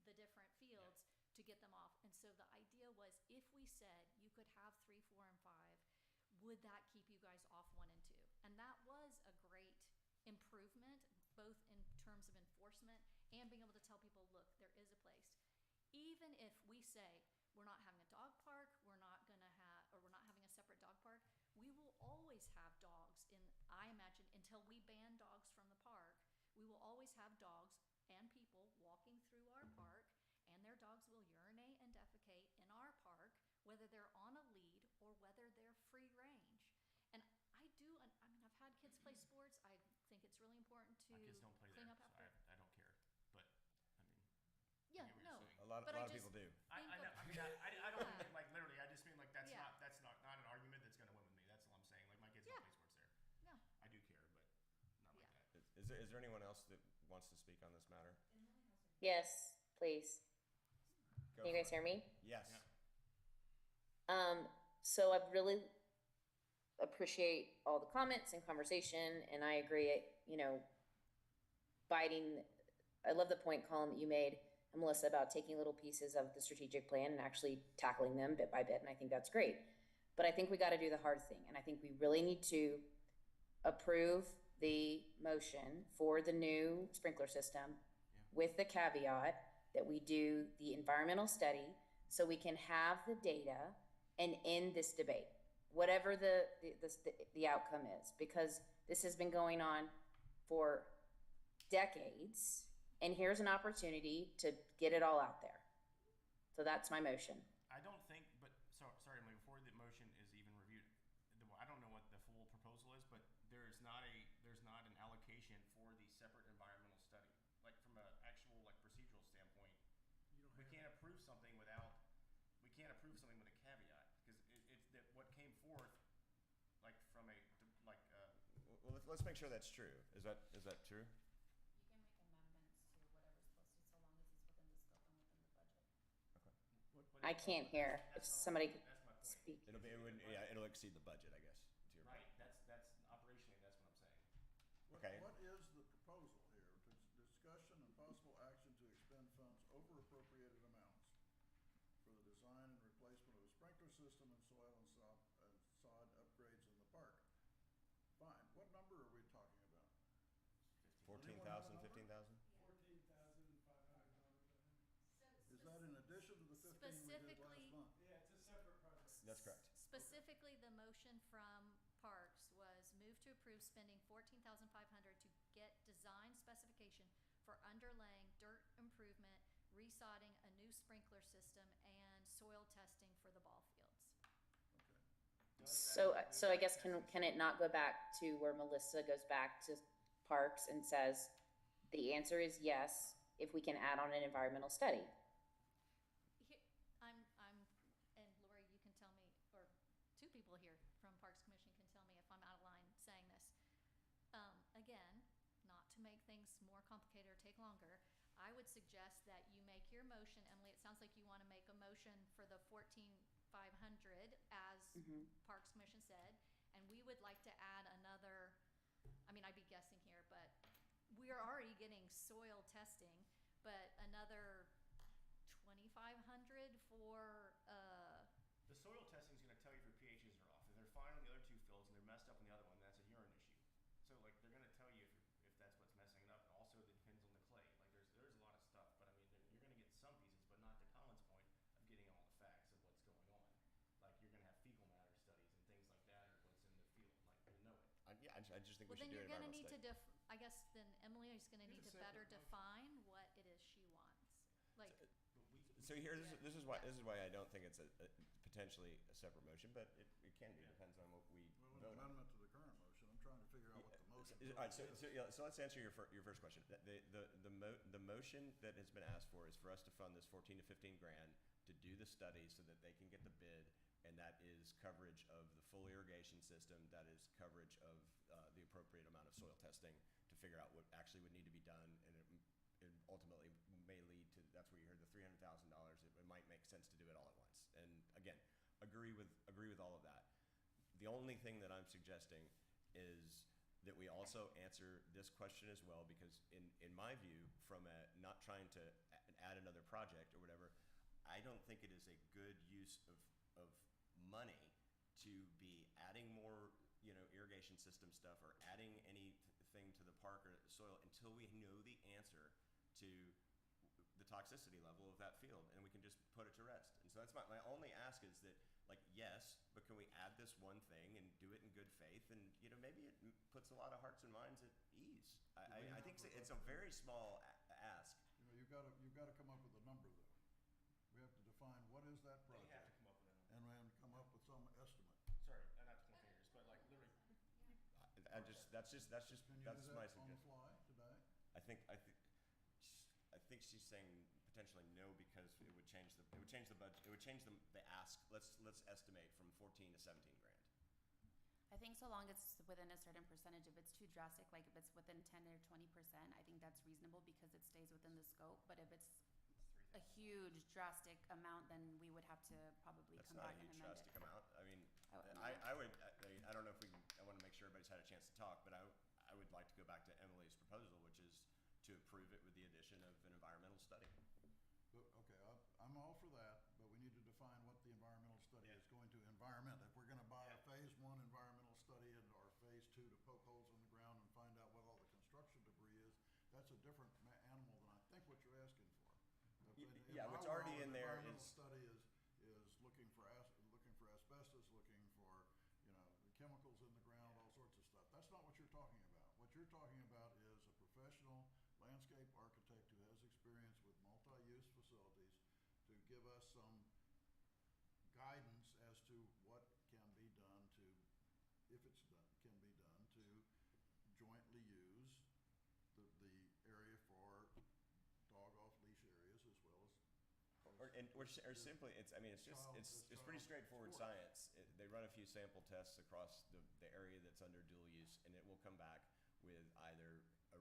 the different fields to get them off. And so the idea was if we said you could have 3, 4, and 5, would that keep you guys off 1 and 2? And that was a great improvement, both in terms of enforcement and being able to tell people, look, there is a place. Even if we say we're not having a dog park, we're not having a separate dog park, we will always have dogs I imagine, until we ban dogs from the park, we will always have dogs and people walking through our park, and their dogs will urinate and defecate in our park, whether they're on a lead or whether they're free range. And I mean, I've had kids play sports. I think it's really important to My kids don't play clean there, up so after. I don't care. But I mean, Yeah, get what no. you're saying. A lot But of I just- people do. I think know. of- I mean, I don't Yeah. mean, like literally. I just mean like that's Yeah. not an argument that's gonna win with me. That's all I'm saying. Like my kids Yeah. don't play sports there. No. I do care, but not like Yeah. that. Is there anyone else that wants to speak on this matter? Yes, please. Go Can you for guys it. hear me? Yes. Yeah. So I really appreciate all the comments and conversation, and I agree, you know, I love the point, Colin, that you made, Melissa, about taking little pieces of the strategic plan and actually tackling them bit by bit, and I think that's great. But I think we gotta do the hard thing, and I think we really need to approve the motion for the new sprinkler system with the caveat that we do the environmental study so we can have the data and end this debate, whatever the outcome is, because this has been going on for decades, and here's an opportunity to get it all out there. So that's my motion. I don't think, but sorry, Emily, before the motion is even reviewed, I don't know what the full proposal is, but there's not an allocation for the separate environmental study. Like from an actual like procedural standpoint, we can't approve something with a caveat because it's that what came forth like from a like. Well, let's make sure that's true. Is that true? You can make amendments to whatever's posted so long as it's within the scope and within the budget. Okay. But I can't hear. If somebody could That's my point. speak. It'll exceed the budget, I guess, to your Right, point. that's operationally, that's what I'm saying. Okay. What is the proposal here? Discussion and possible action to expend funds over appropriated amounts for the design and replacement of a sprinkler system and soil and sod upgrades in the park. Fine. What number are we talking about? 14,000, 15,000? $14,500, Is that in addition to the 15 we did last month? Yeah, it's a separate project. That's correct. Specifically, the motion from Parks was move to approve spending $14,500 to get design specification for underlaying, dirt improvement, resodding, a new sprinkler system, and soil testing for the ball fields. Okay. So I guess can it not go back to where Melissa goes back to Parks and says, the answer is yes, if we can add on an environmental study? I'm, and Lori, you can tell me, or two people here from Parks Commission can tell me if I'm out of line saying this. Again, not to make things more complicated or take longer, I would suggest that you make your motion, Emily, it sounds like you want to make a motion for the 14,500 as Parks Commission said, and we would like to add another, I mean, I'd be guessing here, but we are already getting soil testing, but another 2,500 for, The soil testing is gonna tell you if your pHs are off. If they're fine on the other two fields and they're messed up on the other one, that's a urine issue. So like, they're gonna tell you if that's what's messing it up, and also it depends on the clay. Like, there's a lot of stuff, but I mean, you're gonna get some pieces, but not to Colin's point of getting all the facts of what's going on. Like, you're gonna have fecal matter studies and things like that, or what's in the field, like, you'll know it. I just think well, we then should do you're an gonna environmental need to study. I guess then Emily is gonna need to better define what it is she wants. Like, So here, this is why I don't think it's potentially a separate motion, but it can be, depends on what we Well, vote an on. amendment to the current motion. I'm trying to figure out what the motion All right, so is. let's answer your first question. The motion that has been asked for is for us to fund this 14 to 15 grand to do the study so that they can get the bid, and that is coverage of the full irrigation system, that is coverage of the appropriate amount of soil testing to figure out what actually would need to be done, and it ultimately may lead to, that's where you heard the $300,000. It might make sense to do it all at once. And again, agree with all of that. The only thing that I'm suggesting is that we also answer this question as well, because in my view, from not trying to add another project or whatever, I don't think it is a good use of money to be adding more, irrigation system stuff or adding anything to the park or soil until we know the answer to the toxicity level of that field, and we can just put it to rest. And so that's my only ask is that, like, yes, but can we add this one thing and do it in good faith? And maybe it puts a lot of hearts and minds at ease. I think it's a very small ask. You've got to come up with a number, though. We have to define what is that They project, have to come up with a number. and we have to come up with some estimate. Sorry, not to point fingers, but like literally, That's Can you do my that on the suggestion. fly today? I think she's saying potentially no, because it would change the budget. It would change the ask. Let's estimate from 14 to 17 grand. I think so long as it's within a certain percentage. If it's too drastic, like if it's within 10 or 20%, I think that's reasonable because it stays within the scope. But if it's a huge drastic amount, then we would have to probably That's come not back a and huge amend drastic it. amount. I mean, I I don't know if we can. I want to make sure everybody's had a chance to talk, but I would like to go back to Emily's proposal, which is to approve it with the addition of an environmental study. But, okay, I'm all for that, but we need to define what the environmental study is going to environment. If we're gonna buy a phase 1 environmental study or phase 2 to poke holes in the ground and find out what all the construction debris is, that's a different animal than I think what you're asking for. Yeah, what's already in there Environmental is. study is looking for asbestos, looking for, chemicals in the ground, all sorts of stuff. That's not what you're talking about. What you're talking about is a professional landscape architect who has experience with multi-use facilities to give us some guidance as to what can be done to, if it's done, can be done to jointly use the area for dog off-leash areas as well as Or simply, it's pretty straightforward science. They run a few sample tests across the area that's under dual use, and it will come back with either a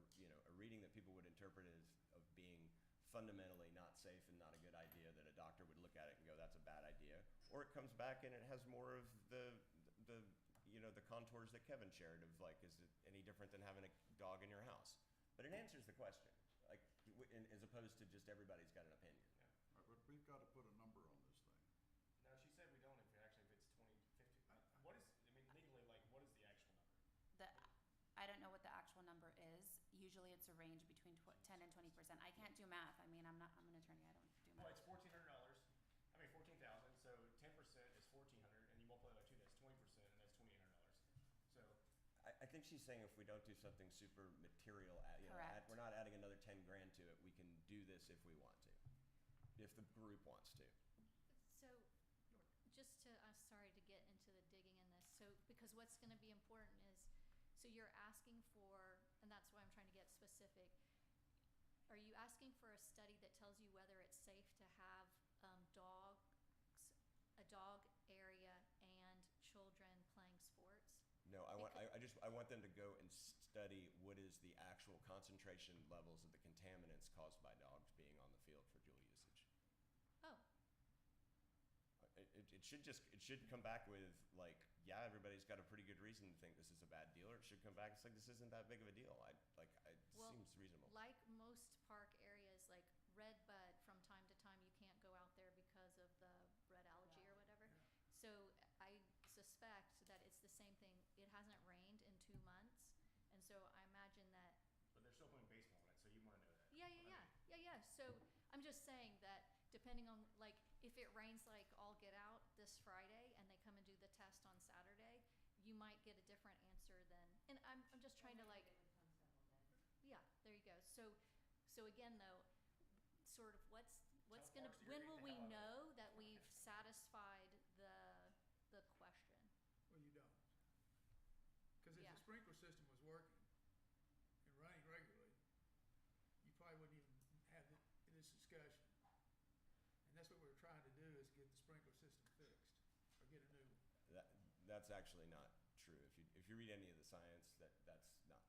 reading that people would interpret as of being fundamentally not safe and not a good idea, that a doctor would look look at it and go, that's a bad idea. Or it comes back and it has more of the the contours that Kevin shared of like, is it any different than having a dog in your house? But it answers the question, like, as opposed to just everybody's got an opinion. Right, but we've got to put a number on this thing. No, she said we don't if it's 20, 50. What is, I mean, legally, like, what is the actual number? I don't know what the actual number is. Usually it's a range between 10 and 20%. I can't do math. I mean, I'm an attorney. I don't do Well, math. it's $1,400. I mean, 14,000. So 10% is 1,400, and you multiply that by 2, that's 20%, and that's $2,800. So I think she's saying if we don't do something super material, Correct. we're not adding another 10 grand to it. We can do this if we want to, if the group wants to. So, just to, I'm sorry to get into the digging in this, so, because what's gonna be important is, so you're asking for, and that's why I'm trying to get specific, are you asking for a study that tells you whether it's safe to have, a dog area and children playing sports? No, I want them to go and study what is the actual concentration levels of the contaminants caused by dogs being on the field for dual usage. Oh, It should come back with like, yeah, everybody's got a pretty good reason to think this is a bad deal, or it should come back, it's like, this isn't that big of a deal. Well, seems reasonable. like most park areas, like Redbud, from time to time, you can't go out there because of the red algae or whatever. So I suspect that it's the same thing. It hasn't rained in 2 months, and so I imagine that. but they're still playing baseball on it, so you want to know that. Yeah. So I'm just saying that depending on, like, if it rains like all get out this Friday and they come and do the test on Saturday, you might get a different answer than, and I'm just trying to like, yeah, there you go. So again though, sort of what's Tell gonna, Parks when you're will getting we the hell out of know that we've satisfied the question? Well, you don't. Because if Yeah. the sprinkler system was working and running regularly, you probably wouldn't even have this discussion. And that's what we're trying to do, is get the sprinkler system fixed, or get a new one. That's actually not true. If you read any of the science, that's not true.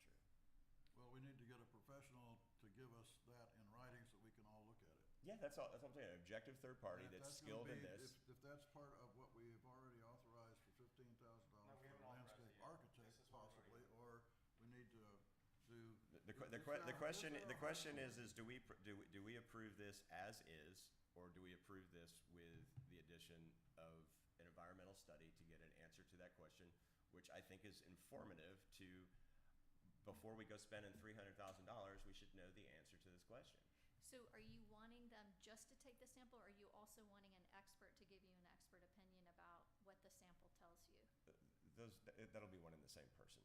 Well, we need to get a professional to give us that in writing so we can all look at it. Yeah, that's all. That's what I'm saying. An objective third party And if that's gonna skilled in be- this. If that's part of what we have already authorized for $15,000 No, we for haven't a authorized landscape it yet. architect This is what we're possibly, or we need to do. The question is do we approve this as is, or do we approve this with the addition of an environmental study to get an answer to that question, which I think is informative to, before we go spending $300,000, we should know the answer to this question. So are you wanting them just to take the sample, or are you also wanting an expert to give you an expert opinion about what the sample tells you? That'll be one and the same person.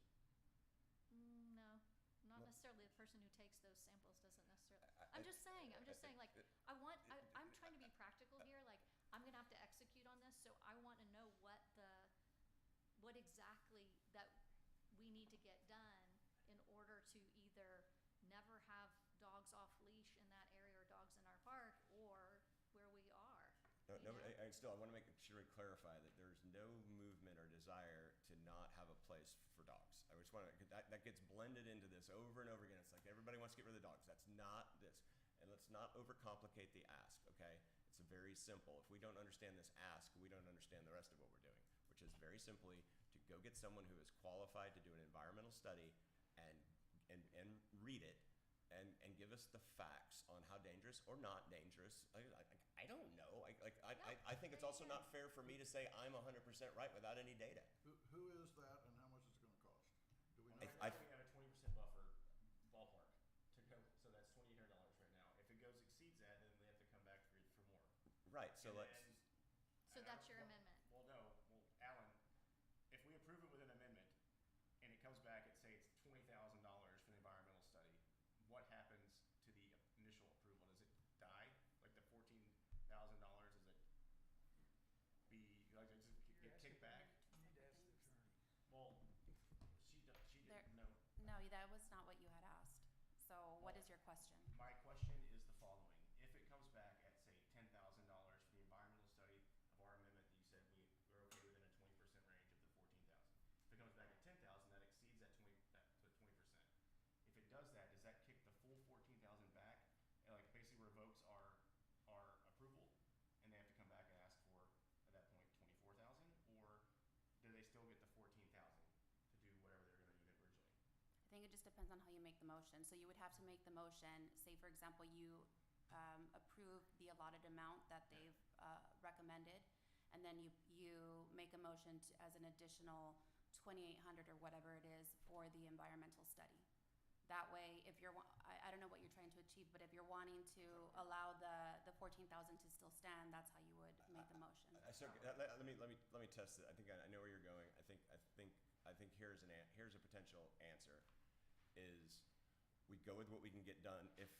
No, not necessarily. The person who takes those samples doesn't necessarily. I'm just saying, like, I'm trying to be practical here. Like, I'm gonna have to execute on this, so I want to know what exactly that we need to get done in order to either never have dogs off leash in that area or dogs in our park, or where we are. No, you know? I want to make sure to clarify that there's no movement or desire to not have a place for dogs. I just want to, that gets blended into this over and over again. It's like everybody wants to get rid of the dogs. That's not this. And let's not overcomplicate the ask, okay? It's very simple. If we don't understand this ask, we don't understand the rest of what we're doing, which is very simply to go get someone who is qualified to do an environmental study and read it and give us the facts on how dangerous or not dangerous. I don't know. I think it's also not fair for me to say I'm 100% right without any data. Who is that and how much is it gonna cost? Do we know? We have a 20% buffer ballpark to go, so that's $2,800 right now. If it exceeds that, then they have to come back for more. Right. So And let's. then- So that's your amendment. Well, no, Alan, if we approve it with an amendment and it comes back and say it's $20,000 for the environmental study, what happens to the initial approval? Does it die? Like the $14,000, does it be, like, does it get kicked back? You need to ask the attorney. Well, she didn't know. No, that was not what you had asked. So what is your question? My question is the following. If it comes back at, say, $10,000 for the environmental study of our amendment that you said we're okay within a 20% range of the 14,000. If it comes back at 10,000, that exceeds that 20%. If it does that, does that kick the full 14,000 back and like basically revokes our approval, and they have to come back think it just depends on how you make the motion. So you would have to make the motion, say for example, you approve the allotted amount that they've recommended, and then you make a motion as an additional 2,800 or whatever it is for the environmental study. That way, if you're, I don't know what you're trying to achieve, but if you're wanting to allow the 14,000 to still stand, that's how you would make the motion. Let me test it. I think I know where you're going. I think here's a potential answer. Is we go with what we can get done if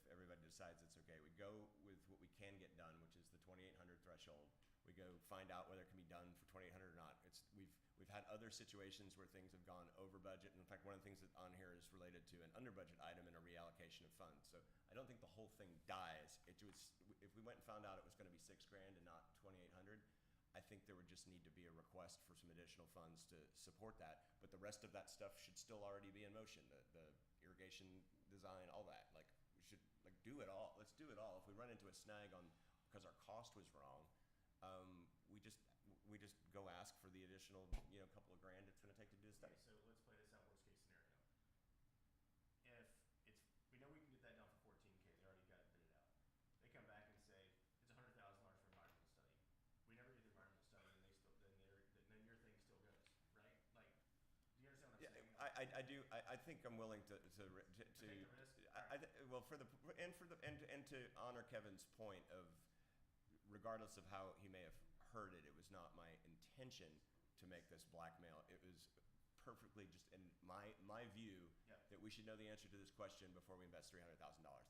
everybody decides it's okay. We go with what we can get done, which is the 2,800 threshold. We go find out whether it can be done for 2,800 or not. We've had other situations where things have gone over budget. And in fact, one of the things that on here is related to an under budget item and a reallocation of funds. So I don't think the whole thing dies. If we went and found out it was going to be $6,000 and not 2,800, I think there would just need to be a request for some additional funds to support that. But the rest of that stuff should still already be in motion. The irrigation design, all that. Like we should do it all. Let's do it all. If we run into a snag on because our cost was wrong, we just go ask for the additional couple of grand it's going to take to do the study. Okay, so let's play this out worst case scenario. If we know we can get that done for 14K, they already got it bid it out. They come back and say it's $100,000 for environmental study. We never get the environmental study, and then your thing still goes, right? Like, do you understand what I'm saying? I do. I think I'm willing to take the risk. And to honor Kevin's point of, regardless of how he may have heard it, it was not my intention to make this blackmail. It was perfectly just in my view that we should know the answer to this question before we invest $300,000.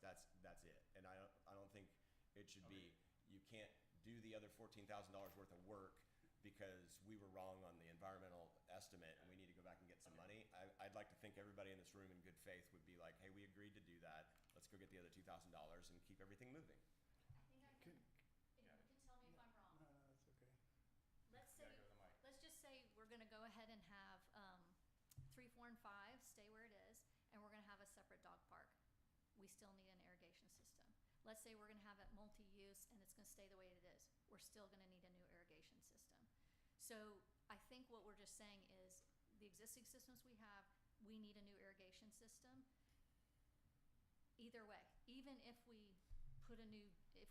That's it. And I don't think it should be you can't do the other $14,000 worth of work because we were wrong on the environmental estimate and we need to go back and get some money. I'd like to think everybody in this room in good faith would be like, hey, we agreed to do that. Let's go get the other $2,000 and keep everything moving. I think I can, you can tell me if I'm wrong. No, that's okay. Let's just say we're gonna go ahead and have 3, 4, and 5 stay where it is, and we're gonna have a separate dog park. We still need an irrigation system. Let's say we're gonna have it multi-use and it's gonna stay the way it is. We're still gonna need a new irrigation system. So I think what we're just saying is the existing systems we have, we need a new irrigation system. Either way, even if we if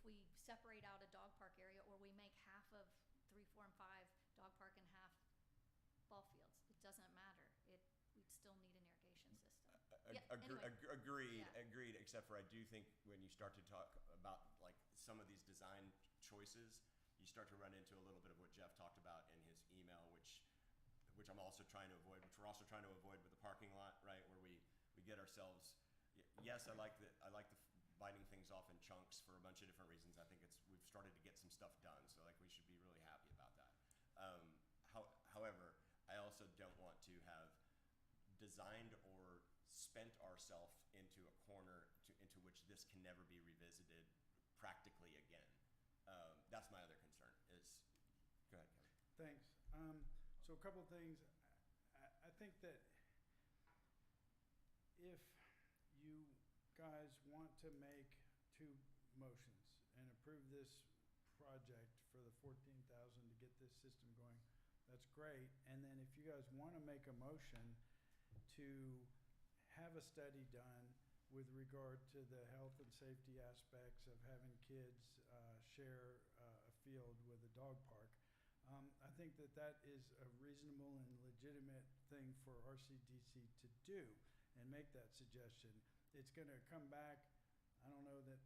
we separate out a dog park area or we make half of 3, 4, and 5 dog park and half ball fields, it doesn't matter. We'd still need an irrigation system. Agreed, Yeah. agreed, except for I do think when you start to talk about like some of these design choices, you start to run into a little bit of what Jeff talked about in his email, which I'm also trying to avoid, which we're also trying to avoid with the parking lot, right, where we get ourselves, yes, I like the biting things off in chunks for a bunch of different reasons. I think we've started to get some stuff done, so like we should be really happy about that. However, I also don't want to have designed or spent ourselves into a corner into which this can never be revisited practically again. That's my other concern is, go ahead, Kevin. Thanks. So a couple of things. I think that if you guys want to make 2 motions and approve this project for the 14,000 to get this system going, that's great. And then if you guys want to make a motion to have a study done with regard to the health and safety aspects of having kids share a field with a dog park, I think that is a reasonable and legitimate thing for RCDC to do and make that suggestion. It's going to come back. I don't know that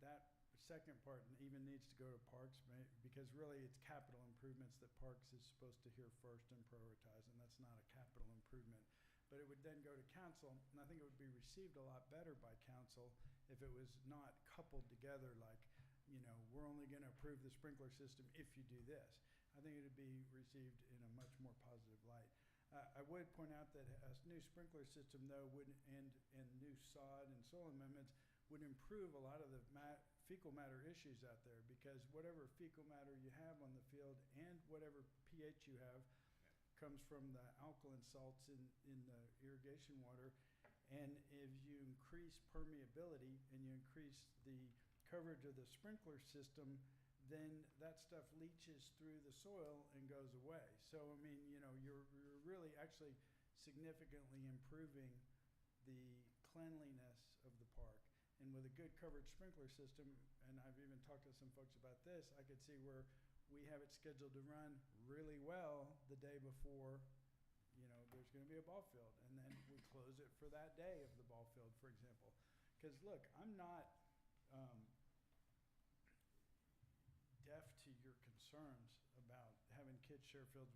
second part even needs to go to Parks because really it's capital improvements that Parks is supposed to hear first and prioritize, and that's not a capital improvement. But it would then go to council, and I think it would be received a lot better by council if it was not coupled together like, we're only going to approve the sprinkler system if you do this. I think it would be received in a much more positive light. I would point out that a new sprinkler system, though, and new sod and soil amendments would improve a lot of the fecal matter issues out there because whatever fecal matter you have on the field and whatever pH you have comes from the alkaline salts in the irrigation water. And if you increase permeability and you increase the coverage of the sprinkler system, then that stuff leaches through the soil and goes away. So, I mean, you're really actually significantly improving the cleanliness of the park. And with a good covered sprinkler system, and I've even talked to some folks about this, I could see where we have it scheduled to run really well the day before, there's going to be a ball field. And then we close it for that day of the ball field, for example. Because look, I'm not deaf to your concerns about having kids share fields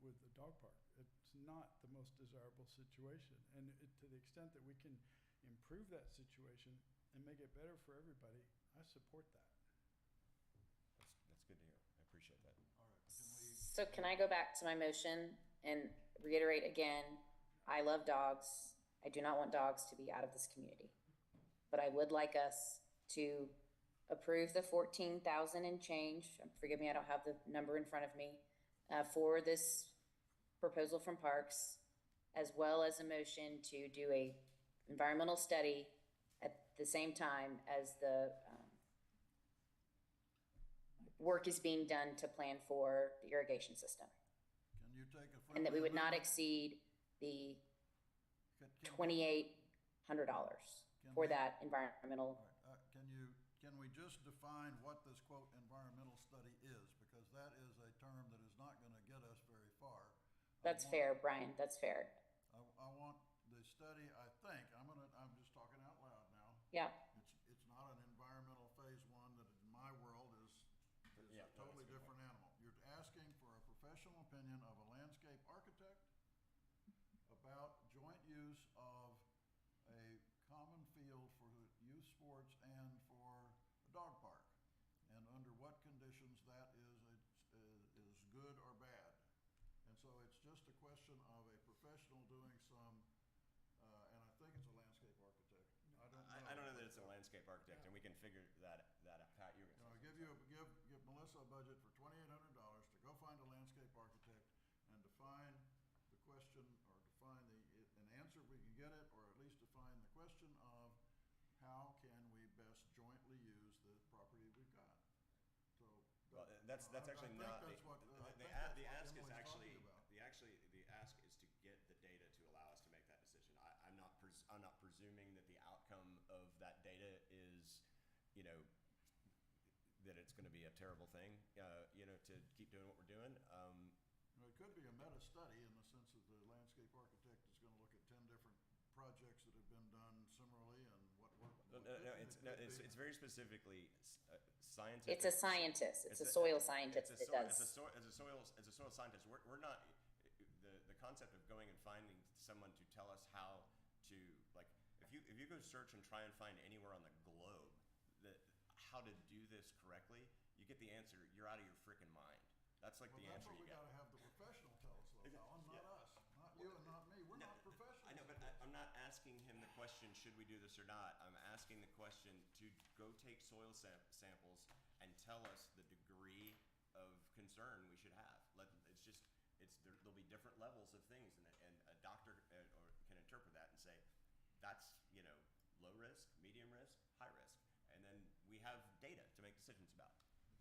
with the dog park. It's not the most desirable situation. And to the extent that we can improve that situation and make it better for everybody, I support that. That's good to hear. I appreciate that. All right, can we, So can I go back to my motion and reiterate again, I love dogs. I do not want dogs to be out of this community. But I would like us to approve the 14,000 and change. Forgive me, I don't have the number in front of me, for this proposal from Parks, as well as a motion to do a environmental study at the same time as the work is being done to plan for the irrigation system. can you take a And that we friendly would not amendment? exceed the Can- $2,800 for we- that environmental. All right, can we just define what this quote environmental study is? Because that is a term that is not gonna get us very far. That's fair, Brian, that's fair. I want the study, I think, I'm just talking out loud now. Yeah, It's not an environmental phase one that in my world is Yeah, a no, totally that's a good different animal. You're asking for a professional opinion of a landscape architect about joint use of a common field for youth sports and for a dog park, and under what conditions that is good or bad. And so it's just a question of a professional doing some, and I think it's a landscape architect. I don't know. I don't know that it's a landscape architect, and we can figure that out. Pat, you're You know, gonna give Melissa a budget for $2,800 to go find a landscape architect and define the question, or define an answer if we can get it, or at least define the question of how can we best jointly use the property we've got. So. Well, that's actually not I think that's what the ask is Emily's actually talking about. the ask is to get the data to allow us to make that decision. I'm not presuming that the outcome of that data is, that it's going to be a terrible thing, to keep doing what we're doing. It could be a meta study in the sense that the landscape architect is gonna look at 10 different projects that have been done similarly and what worked. and what didn't. It's very specifically scientific. it's a scientist, it's a soil scientist that does. As a soil scientist, we're not, the concept of going and finding someone to tell us how to, like, if you go search and try and find anywhere on the globe how to do this correctly, you get the answer, you're out of your freaking mind. That's like the answer you get. Well, that's what we gotta have the professional tell us, though, Colin, not us, not you and not me. We're not professionals. I know, but I'm not asking him the question, should we do this or not? I'm asking the question to go take soil samples and tell us the degree of concern we should have. There'll be different levels of things, and a doctor can interpret that and say, that's, low risk, medium risk, high risk. And then we have data to make decisions about.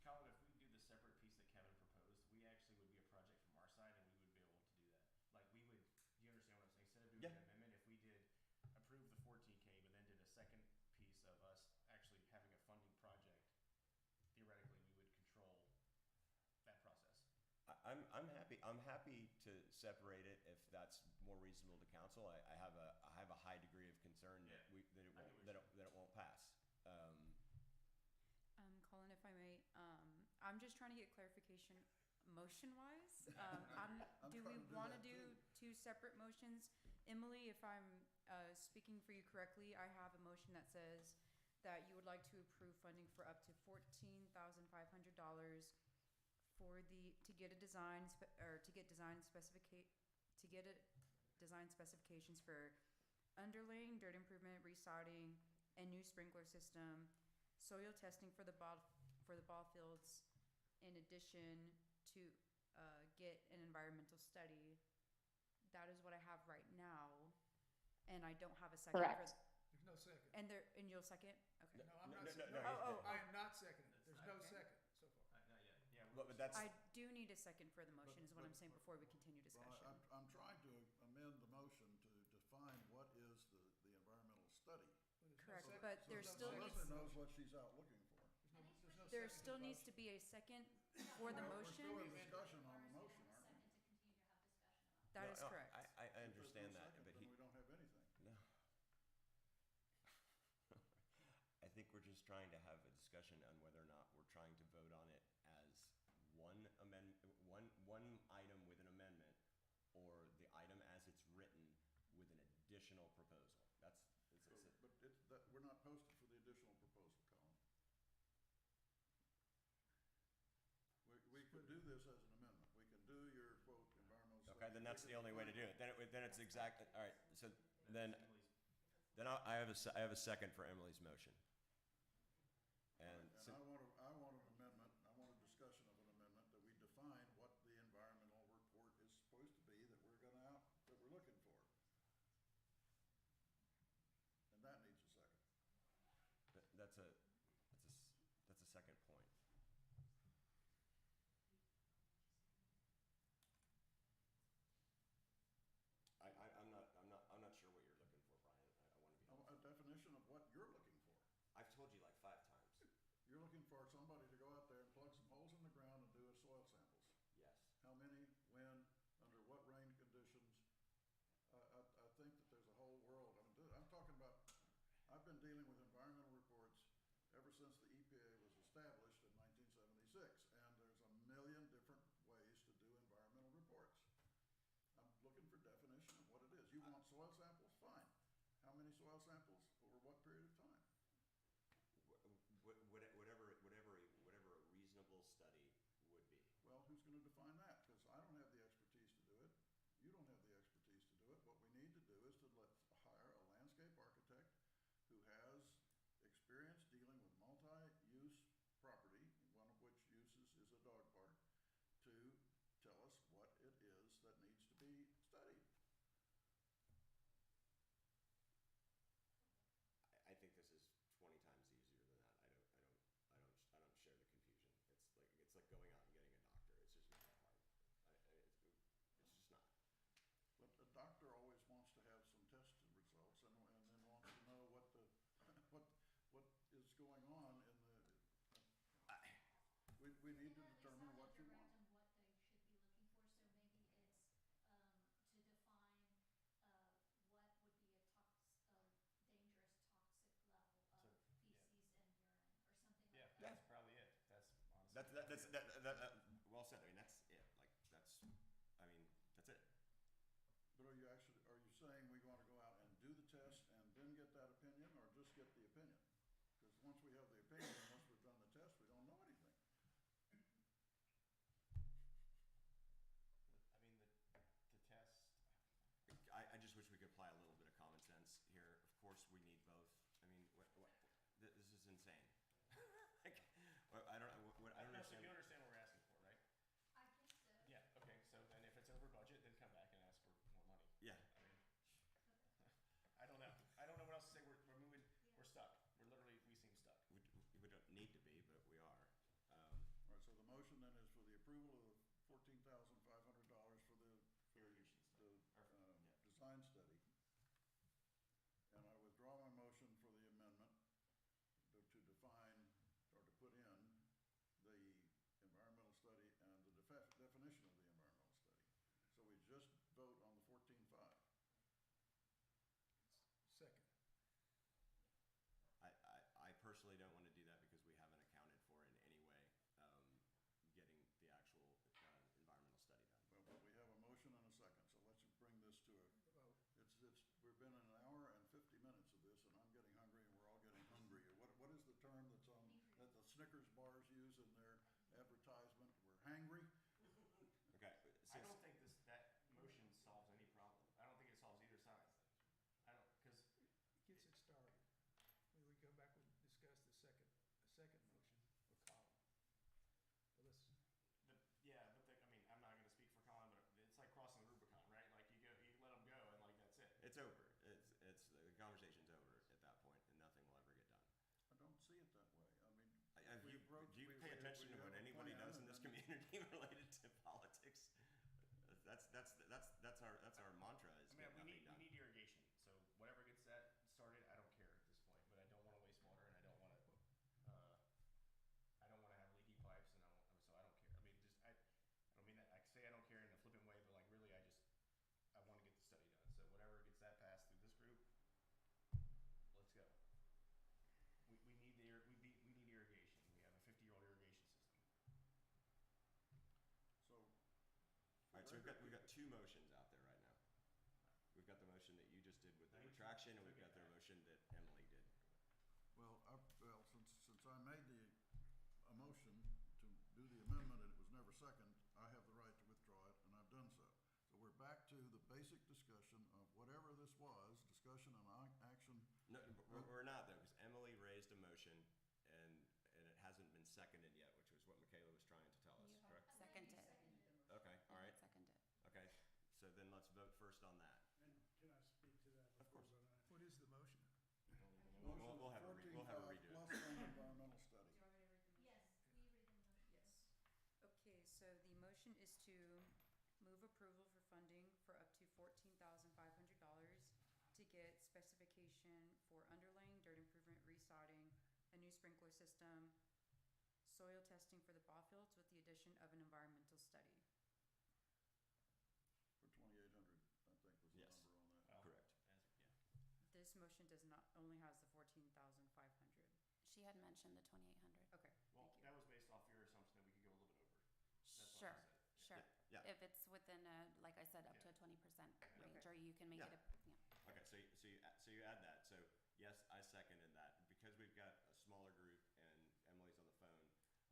Colin, if we do the separate piece that Kevin proposed, we actually would be a project from our side, and we would be able to do that. Like, do you understand what I'm saying? Instead of doing Yeah. an amendment, if we did approve the 14K, but then did a second piece of us actually having a funding project, theoretically, we would control that process. I'm happy to separate it if that's more reasonable to council. I have a high degree of concern that it won't pass. Colin, if I may, I'm just trying to get clarification motion-wise. Do we want to do two separate motions? Emily, if I'm speaking for you correctly, I have a motion that says that you would like to approve funding for up to $14,500 to get design specifications for underlaying, dirt improvement, resodding, and new sprinkler system, soil testing for the ball fields, in addition to get an environmental study. That is what I have right now, and I don't have a second. Correct. There's no second. And you'll second? Okay. No, I'm not No, second. no, No, no. I am not seconding. There's no Okay. second so far. Not yet. Yeah. But that's I do need a second for the motion, is what I'm saying before we continue Well, discussion. I'm trying to amend the motion to define what is the study. But there's no Correct, second- but So there that still Melissa needs, knows what she's out looking for. There's no there second still to needs to motion. be a second for the We're motion. still in discussion on the motion, Ours, aren't we? second to continue to have discussion about. That No, is no, correct. I If there's understand no that, second, but then we don't have anything. no. I think we're just trying to have a discussion on whether or not we're trying to vote on it as one one item with an amendment, or the item as it's written with an additional proposal. So, but we're not posted for the additional proposal, Colin. We could do this as an amendment. We can do your quote environmental study. Okay, then that's the only way to do it. Then it's exactly, all right, so then Emily's I have a second for Emily's motion. And And so, I want an amendment, I want a discussion of an amendment that we define what the environmental report is supposed to be that we're looking for. And that needs a second. that's a second point. I'm not sure what you're looking for, Brian. I want to be A definition of what you're looking for. I've told you like 5 times. You're looking for somebody to go out there and plug some holes in the ground and do soil samples. Yes. How many, when, under what rain conditions? I think that there's a whole world. I'm talking about, I've been dealing with environmental reports ever since the EPA was established in 1976, and there's a million different ways to do environmental reports. I'm looking for definition of what it is. You want soil samples? Fine. How many soil samples over what period of time? Whatever a reasonable study would be. Well, who's going to define that? Because I don't have the expertise to do it. You don't have the expertise to do it. What we need to do is to hire a landscape architect who has experience dealing with multi-use property, one of which uses is a dog park, to tell us what it is that needs to be studied. I think this is 20 times easier than that. I don't share the confusion. It's like going out and getting a doctor. It's just not that hard. It's just not. But the doctor always wants to have some test results and then wants to know what is going on in the. We need to determine what you want. Direct them what they should be looking for, so maybe it's, to define, what would be a dangerous toxic level of feces and urine, or something like Yeah, that. that's probably it. That's honestly. Well said. I mean, that's it. That's it. But are you saying we want to go out and do the test and then get that opinion, or just get the opinion? Because once we have the opinion, once we've done the test, we don't know anything. I mean, the test. I just wish we could apply a little bit of common sense here. Of course, we need both. I mean, this is insane. I don't know. I don't So understand. you understand what we're asking for, right? I think so. Yeah. Okay. So then, if it's over budget, then come back and ask for more money. Yeah. I mean, I don't know. I don't know what else to say. We're moving. We're stuck. We seem stuck. We don't need to be, but we are. All right, so the motion then is for the approval of $14,500 for the Irrigation study. design study. And I withdraw my motion for the amendment to define or to put in the environmental study and the definition of the environmental study. So we just vote on the 14.5. Second. I personally don't want to do that because we haven't accounted for in any way getting the actual environmental study done. Well, but we have a motion and a second, so let's bring this to a vote. We've been in an hour and 50 minutes of this, and I'm getting hungry, and we're all getting hungry. What is the term that the Snickers bars use in their advertisement? We're hangry. Okay. I don't think that motion solves any problem. I don't think it solves either side. Because It gets it started. Maybe we come back and discuss the second motion with Colin. But let's, I mean, I'm not going to speak for Colin, but it's like crossing the Rubicon, right? Like you let them go, and like that's it. It's over. It's the conversation's over at that point, and nothing will ever get done. I don't see it that way. I mean, Do you pay attention to what anybody does in this community related to politics? That's our mantra. Is I mean, get nothing done. we need irrigation. So whatever gets that started, I don't care. retraction, and we've got the motion that Emily did. Well, since I made a motion to do the amendment and it was never second, I have the right to withdraw it, and I've done so. So we're back to the basic discussion of whatever this was, discussion and action. No, but we're not though, because Emily raised a motion and it hasn't been seconded yet, which was what Michaela was trying to tell us, You correct? second it. Okay, all right. Second it. Okay, so then let's vote first on that. And can I speak to that Of before course. we vote on it? What is the motion? We'll have a redo. Plus an environmental study. Do you want me to read the motion? Yes, will you read the motion? Yes. Okay, so the motion is to move approval for funding for up to $14,500 to get specification for underlaying, dirt improvement, resodding, a new sprinkler system, soil testing for the ball fields with the addition of an environmental study. For 2,800, I think was the Yes. number on that. Well, Correct. This motion does not, only has the 14,500. She had mentioned the 2,800. Okay, Well, thank you. that was based off your assumption that we could go a little bit over. That's what Sure, I said. sure. Yeah. If it's within a, like I said, up to a 20% range, Okay. or you can make Yeah. it a, yeah. Okay, so you add that. So yes, I seconded that. Because we've got a smaller group and Emily's on the phone,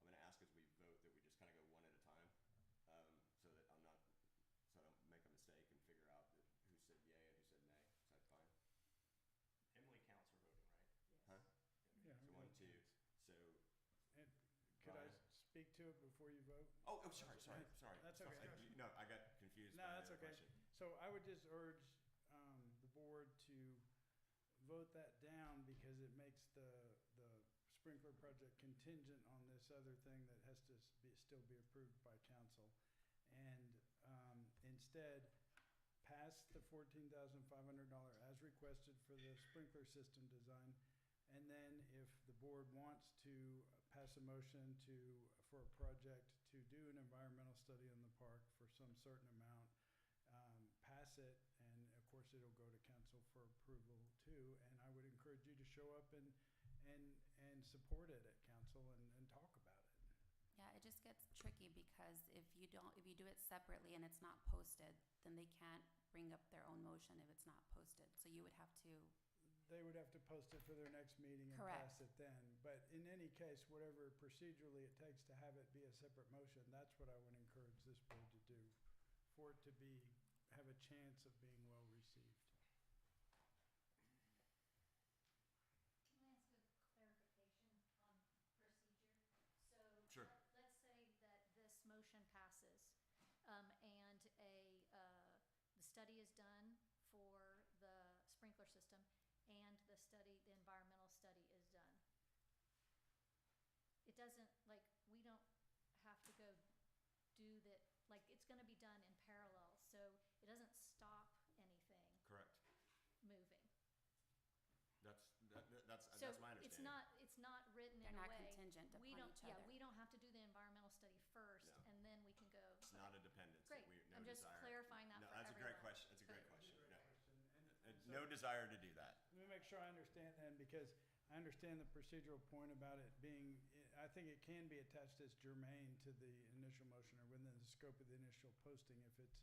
I'm going to ask as we vote that we just kind of go one at a time, so that I don't make a mistake and figure out that who said yay and who said nay. Is that fine? Emily counts for voting, right? Huh? Yeah. So 1, 2. So And could I Ryan? speak to it before you vote? oh, sorry. That's Sorry. okay. No, I got confused. No, by that's the other okay. question. So I would just urge the board to vote that down because it makes the sprinkler project contingent on this other thing that has to still be approved by council. And instead, pass the $14,500 as requested for the sprinkler system design. And then if the board wants to pass a motion for a project to do an environmental study in the park for some certain amount, pass it, and of course it'll go to council for approval too. And I would encourage you to show up and support it at council and talk about it. Yeah, it just gets tricky because if you do it separately and it's not posted, then they can't bring up their own motion if it's not posted. So you would have to, They would have to post it for their next meeting and Correct. pass it then. But in any case, whatever procedurally it takes to have it be a separate motion, that's what I would encourage this board to do, for it to have a chance of being well received. Can I ask a clarification on procedure? So Sure. let's say that this motion passes, and the study is done for the sprinkler system, and the environmental study is done. It doesn't, like, we don't have to go do that, like, it's gonna be done in parallel, so it doesn't stop anything Correct. moving. That's So my understanding. it's not written in they're a not way. contingent upon We don't, each yeah, other. we don't have to do the environmental study first, No. and then we can go. It's not a dependence. Great, No I'm just desire. clarifying that No, for that's a great everyone. question. That's a great question. No. And so- No desire to do that. Let me make sure I understand then, because I understand the procedural point about it being, I think it can be attached as germane to the initial motion or within the scope of the initial posting if it's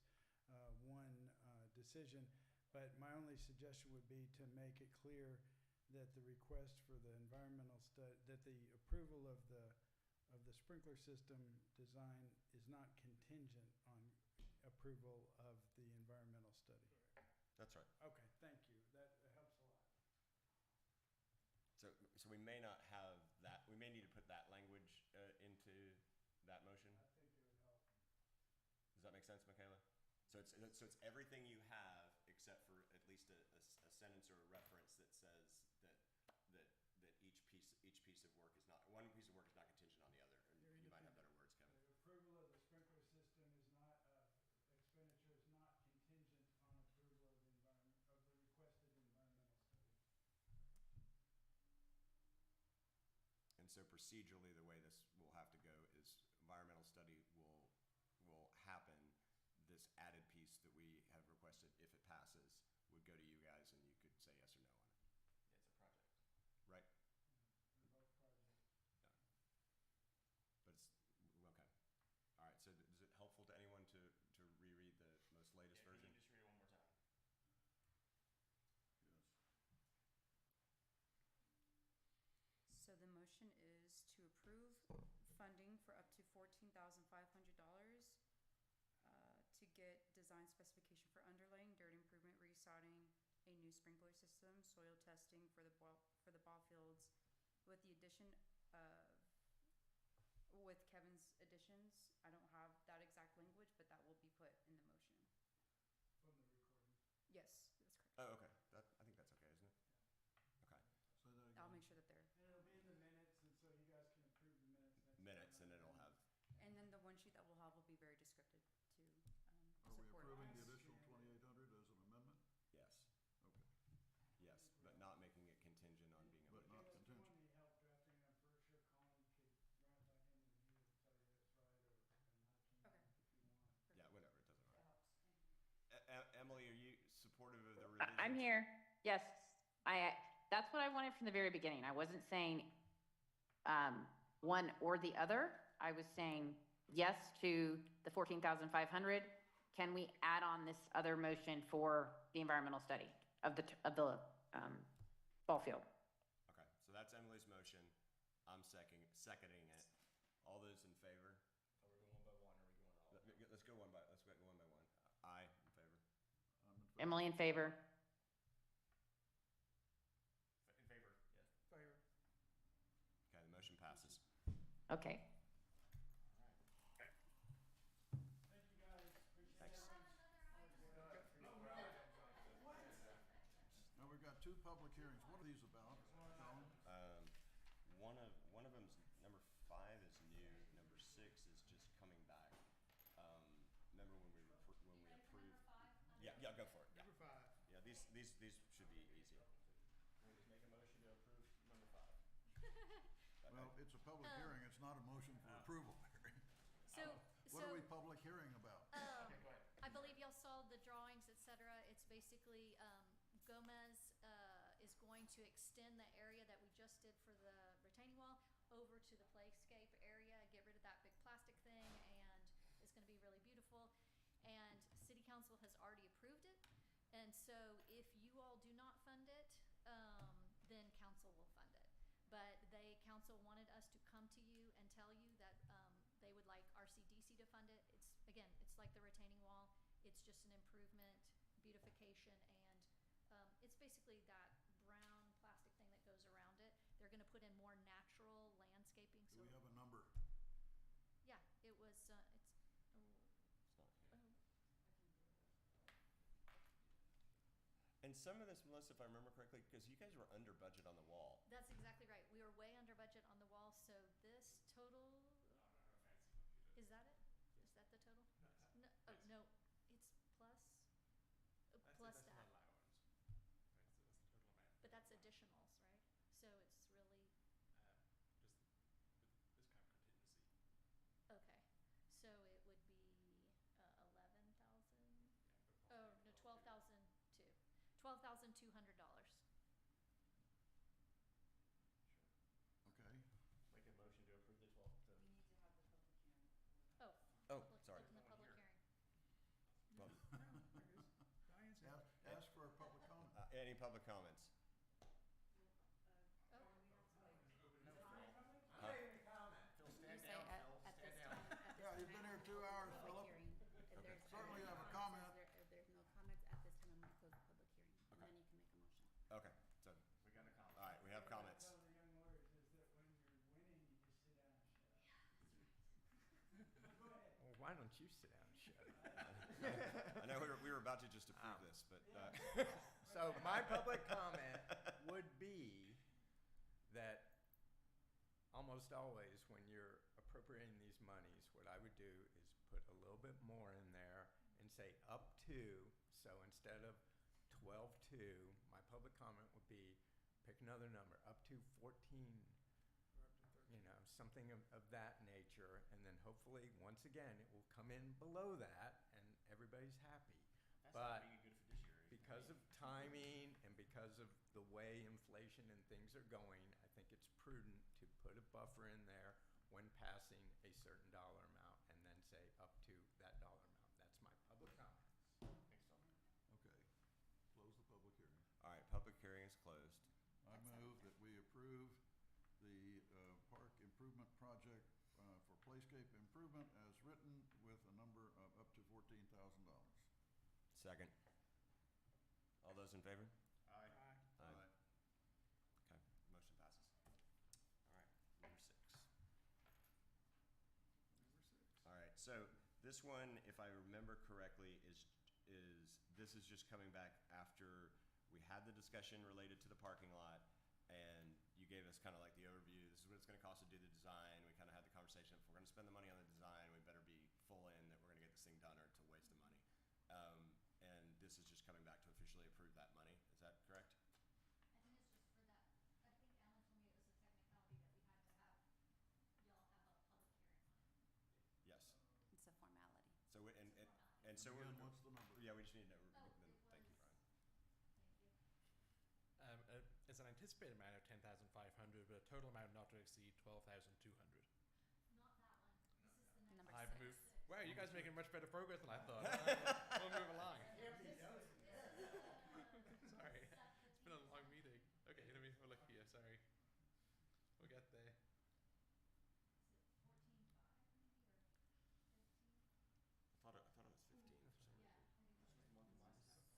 one decision. But my only suggestion would be to make it clear that the request for the environmental study, that the approval of the sprinkler system design is not contingent on approval of the environmental study. That's right. Okay, thank you. That helps a lot. So we may not have that. We may need to put that language into that motion. I think it would help. Does that make sense, Michaela? So it's everything you have except for at least a sentence or a reference that says that each piece of work is not, one piece of work is not contingent on the other. And you might have better words, Kevin. The approval of the sprinkler system is not, expenditure is not contingent on approval of the requested environmental study. And so procedurally, the way this will have to go is environmental study will happen. This added piece that we have requested, if it passes, would go to you guys and you could say yes or no on it. It's a project. Right? For both projects. But it's, okay. All right, so is it helpful to anyone to reread the most latest Yeah, version? can you just read it one more time? Yes. get design specification for underlaying, dirt improvement, resodding, a new sprinkler system, soil testing for the ball fields, with the addition of, with Kevin's additions. I don't have that exact language, but that will be put in the motion. From the recording. Yes, that's correct. Oh, okay. I think that's okay, isn't it? Okay. Say that again. I'll make sure that they're, And it'll be in the minutes, and so you guys can approve the minutes next time. Minutes, and it'll have, and then the one sheet that we'll have will be very descriptive to Are we support. approving the additional 2,800 as an amendment? yes, Okay. yes, but not making it contingent on being able But to not get it. If you want contingent. any help drafting it, I'm pretty sure Colin could run it by him and he would tell you it's right or not change Okay. it if you want. Yeah, whatever, it doesn't That matter. helps. Emily, are you supportive of the revisions? I'm here. Yes, that's what I wanted from the very beginning. I wasn't saying one or the other. I was saying yes to the 14,500. Can we add on this other motion for the environmental study of the ball field? Okay, so that's Emily's motion. I'm seconding it. All those in favor? Are we going one by one, or are we going all? Let's go one by one. Aye, in favor. I'm in favor. Emily in favor. In favor, yes. Favor. Okay, the motion passes. Okay. Thank you guys, appreciate Thanks. it. Now, we've got two public hearings. What are these about, Colin? One of them's number 5 is new. Number 6 is just coming back. Remember when we approved? Yeah, go for it. Yeah, Number 5. yeah. These should be easy. We'll just make a motion to approve number 5. Well, it's a public hearing. It's not a motion for approval, Mary. So, What are we public hearing about? Okay, go ahead. I believe y'all saw the drawings, et cetera. It's basically, Gomez, is going to extend the area that we just did for the retaining wall over to the playscape area, get rid of that big plastic thing, and it's gonna be really beautiful. And city council has already approved it. And so if you all do not fund it, then council will fund it. But council wanted us to come to you and tell you that, they would like RCDC to fund it. It's like the retaining wall. It's just an improvement, beautification, and, it's basically that brown plastic thing that goes around it. They're gonna put in more natural landscaping, Do so, we have a number? yeah, it was, It's not here. And some of this, Melissa, if I remember correctly, because you guys were under budget on the wall. that's exactly right. We were way under budget on the wall, so this total, is that it? Is that the total? No, oh, no, it's plus, plus That's that. not allowance. That's the total amount. But that's additionals, right? So it's really, Just this kind of contingency. okay. So it would be 11,000, Yeah, but oh, no, 12,002. $12,200. Okay. Make a motion to approve the 12, We need to have the public hearing. Oh. Oh, let's sorry. open the public hearing. Well, Diane's got it. Ask for a public comment. any public comments? Oh, Huh? Phil, You stand say down, at, Phil, at stand this down. time, at this Yeah, you've time, been here 2 close the hours, public Philip. hearing. If there's Certainly any have a comments, comment. If there's no comments at this time, I'm gonna close the public hearing, and Okay. then you can make a motion. Okay, so, We got a comment. all right, we have comments. Tell the young lawyers is that when you're winning, you just sit down and shut up. Go ahead. Well, why don't you sit down and shut up? I know we were about to just approve this, but, So my public comment would be that almost always when you're appropriating these monies, what I would do is put a little bit more in there and say up to. So instead of 12.2, my public comment would be pick another number, up to 14. Or up to 13. You know, something of that nature, and then hopefully, once again, it will come in below that, and everybody's happy. That's But not being a good fiduciary. because of timing and because of the way inflation and things are going, I think it's prudent to put a buffer in there when passing a certain dollar amount, and then say up to that dollar amount. That's my public comments. Thanks, Tom. Okay. Close the public hearing. all right, public hearing is closed. I move that we approve the park improvement project for playscape improvement improvement as written with a number of up to $14,000. Second. All those in favor? Aye. Aye. Okay, motion passes. All right, number 6. All right, so this one, if I remember correctly, is this is just coming back after we had the discussion related to the parking lot, and you gave us kind of like the overview. This is what it's going to cost to do the design. We kind of had the conversation. If we're going to spend the money on the design, we better be full in that we're going to get this thing done, or it's a waste of money. And this is just coming back to officially approve that money. Is that correct? I think it's just for that, I think Alan told me it was a technicality that we had to have, y'all have a public hearing on it. Yes. It's a formality. So we, and so Again, we're, what's the number? yeah, we just need to know. Oh, Thank you, Brian. Thank you. It's an anticipated amount of 10,500, but a total amount not to exceed 12,200. Not that one. This is the next Number one. I've six. moved. Wow, you guys are making much better progress than I thought. We'll move along. Sorry, it's been a long meeting. Okay, let me have a look here. Sorry, we'll get there. Is it 14.5 maybe, or 15? I thought it was 15 for some reason. Yeah, I think it was.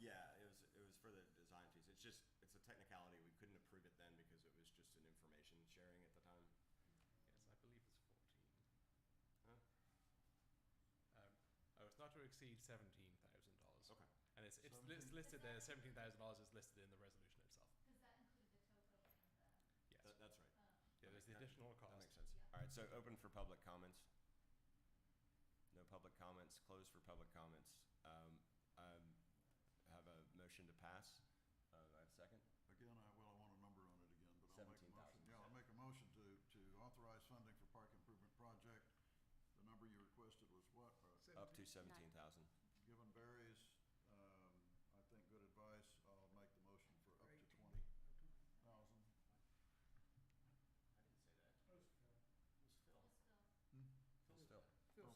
Yeah, it was for the design fees. It's just, it's a technicality. We couldn't approve it then because it was just an information sharing at the time. Yes, I believe it's 14. Huh? Oh, it's not to exceed $17,000. Okay. And it's listed there. $17,000 is listed in the resolution itself. Because that included the topo and the, Yes. That's right. Yeah, there's the additional That cost. makes sense. All right, so open for public comments. No public comments. Closed for public comments. I have a motion to pass. I have a second. Again, I want a number on it again, but I'll make a 17,000. motion. Yeah, I'll make a motion to authorize funding for park improvement project. The number you requested was what? Up to 17,000. Given Barry's, I think, good advice, I'll make the motion for up to 20,000. I didn't say that. That was Phil. It was Phil. just Phil. Still.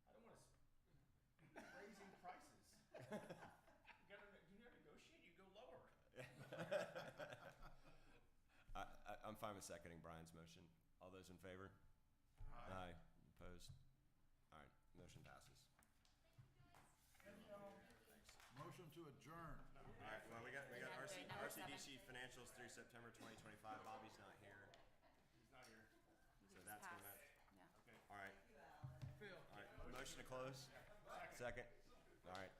Phil said. I don't want to raising prices. You gotta, you know, negotiate. You go lower. I'm fine with seconding Brian's motion. All those in favor? Aye. Opposed? All right, motion passes. Motion to adjourn. All right, well, we got We have to number RCDC financials through September 2025. Bobby's not here. He's not here. So Just that's pass. gonna, Yeah. all right, Phil. all right. Motion to close? Second? All right,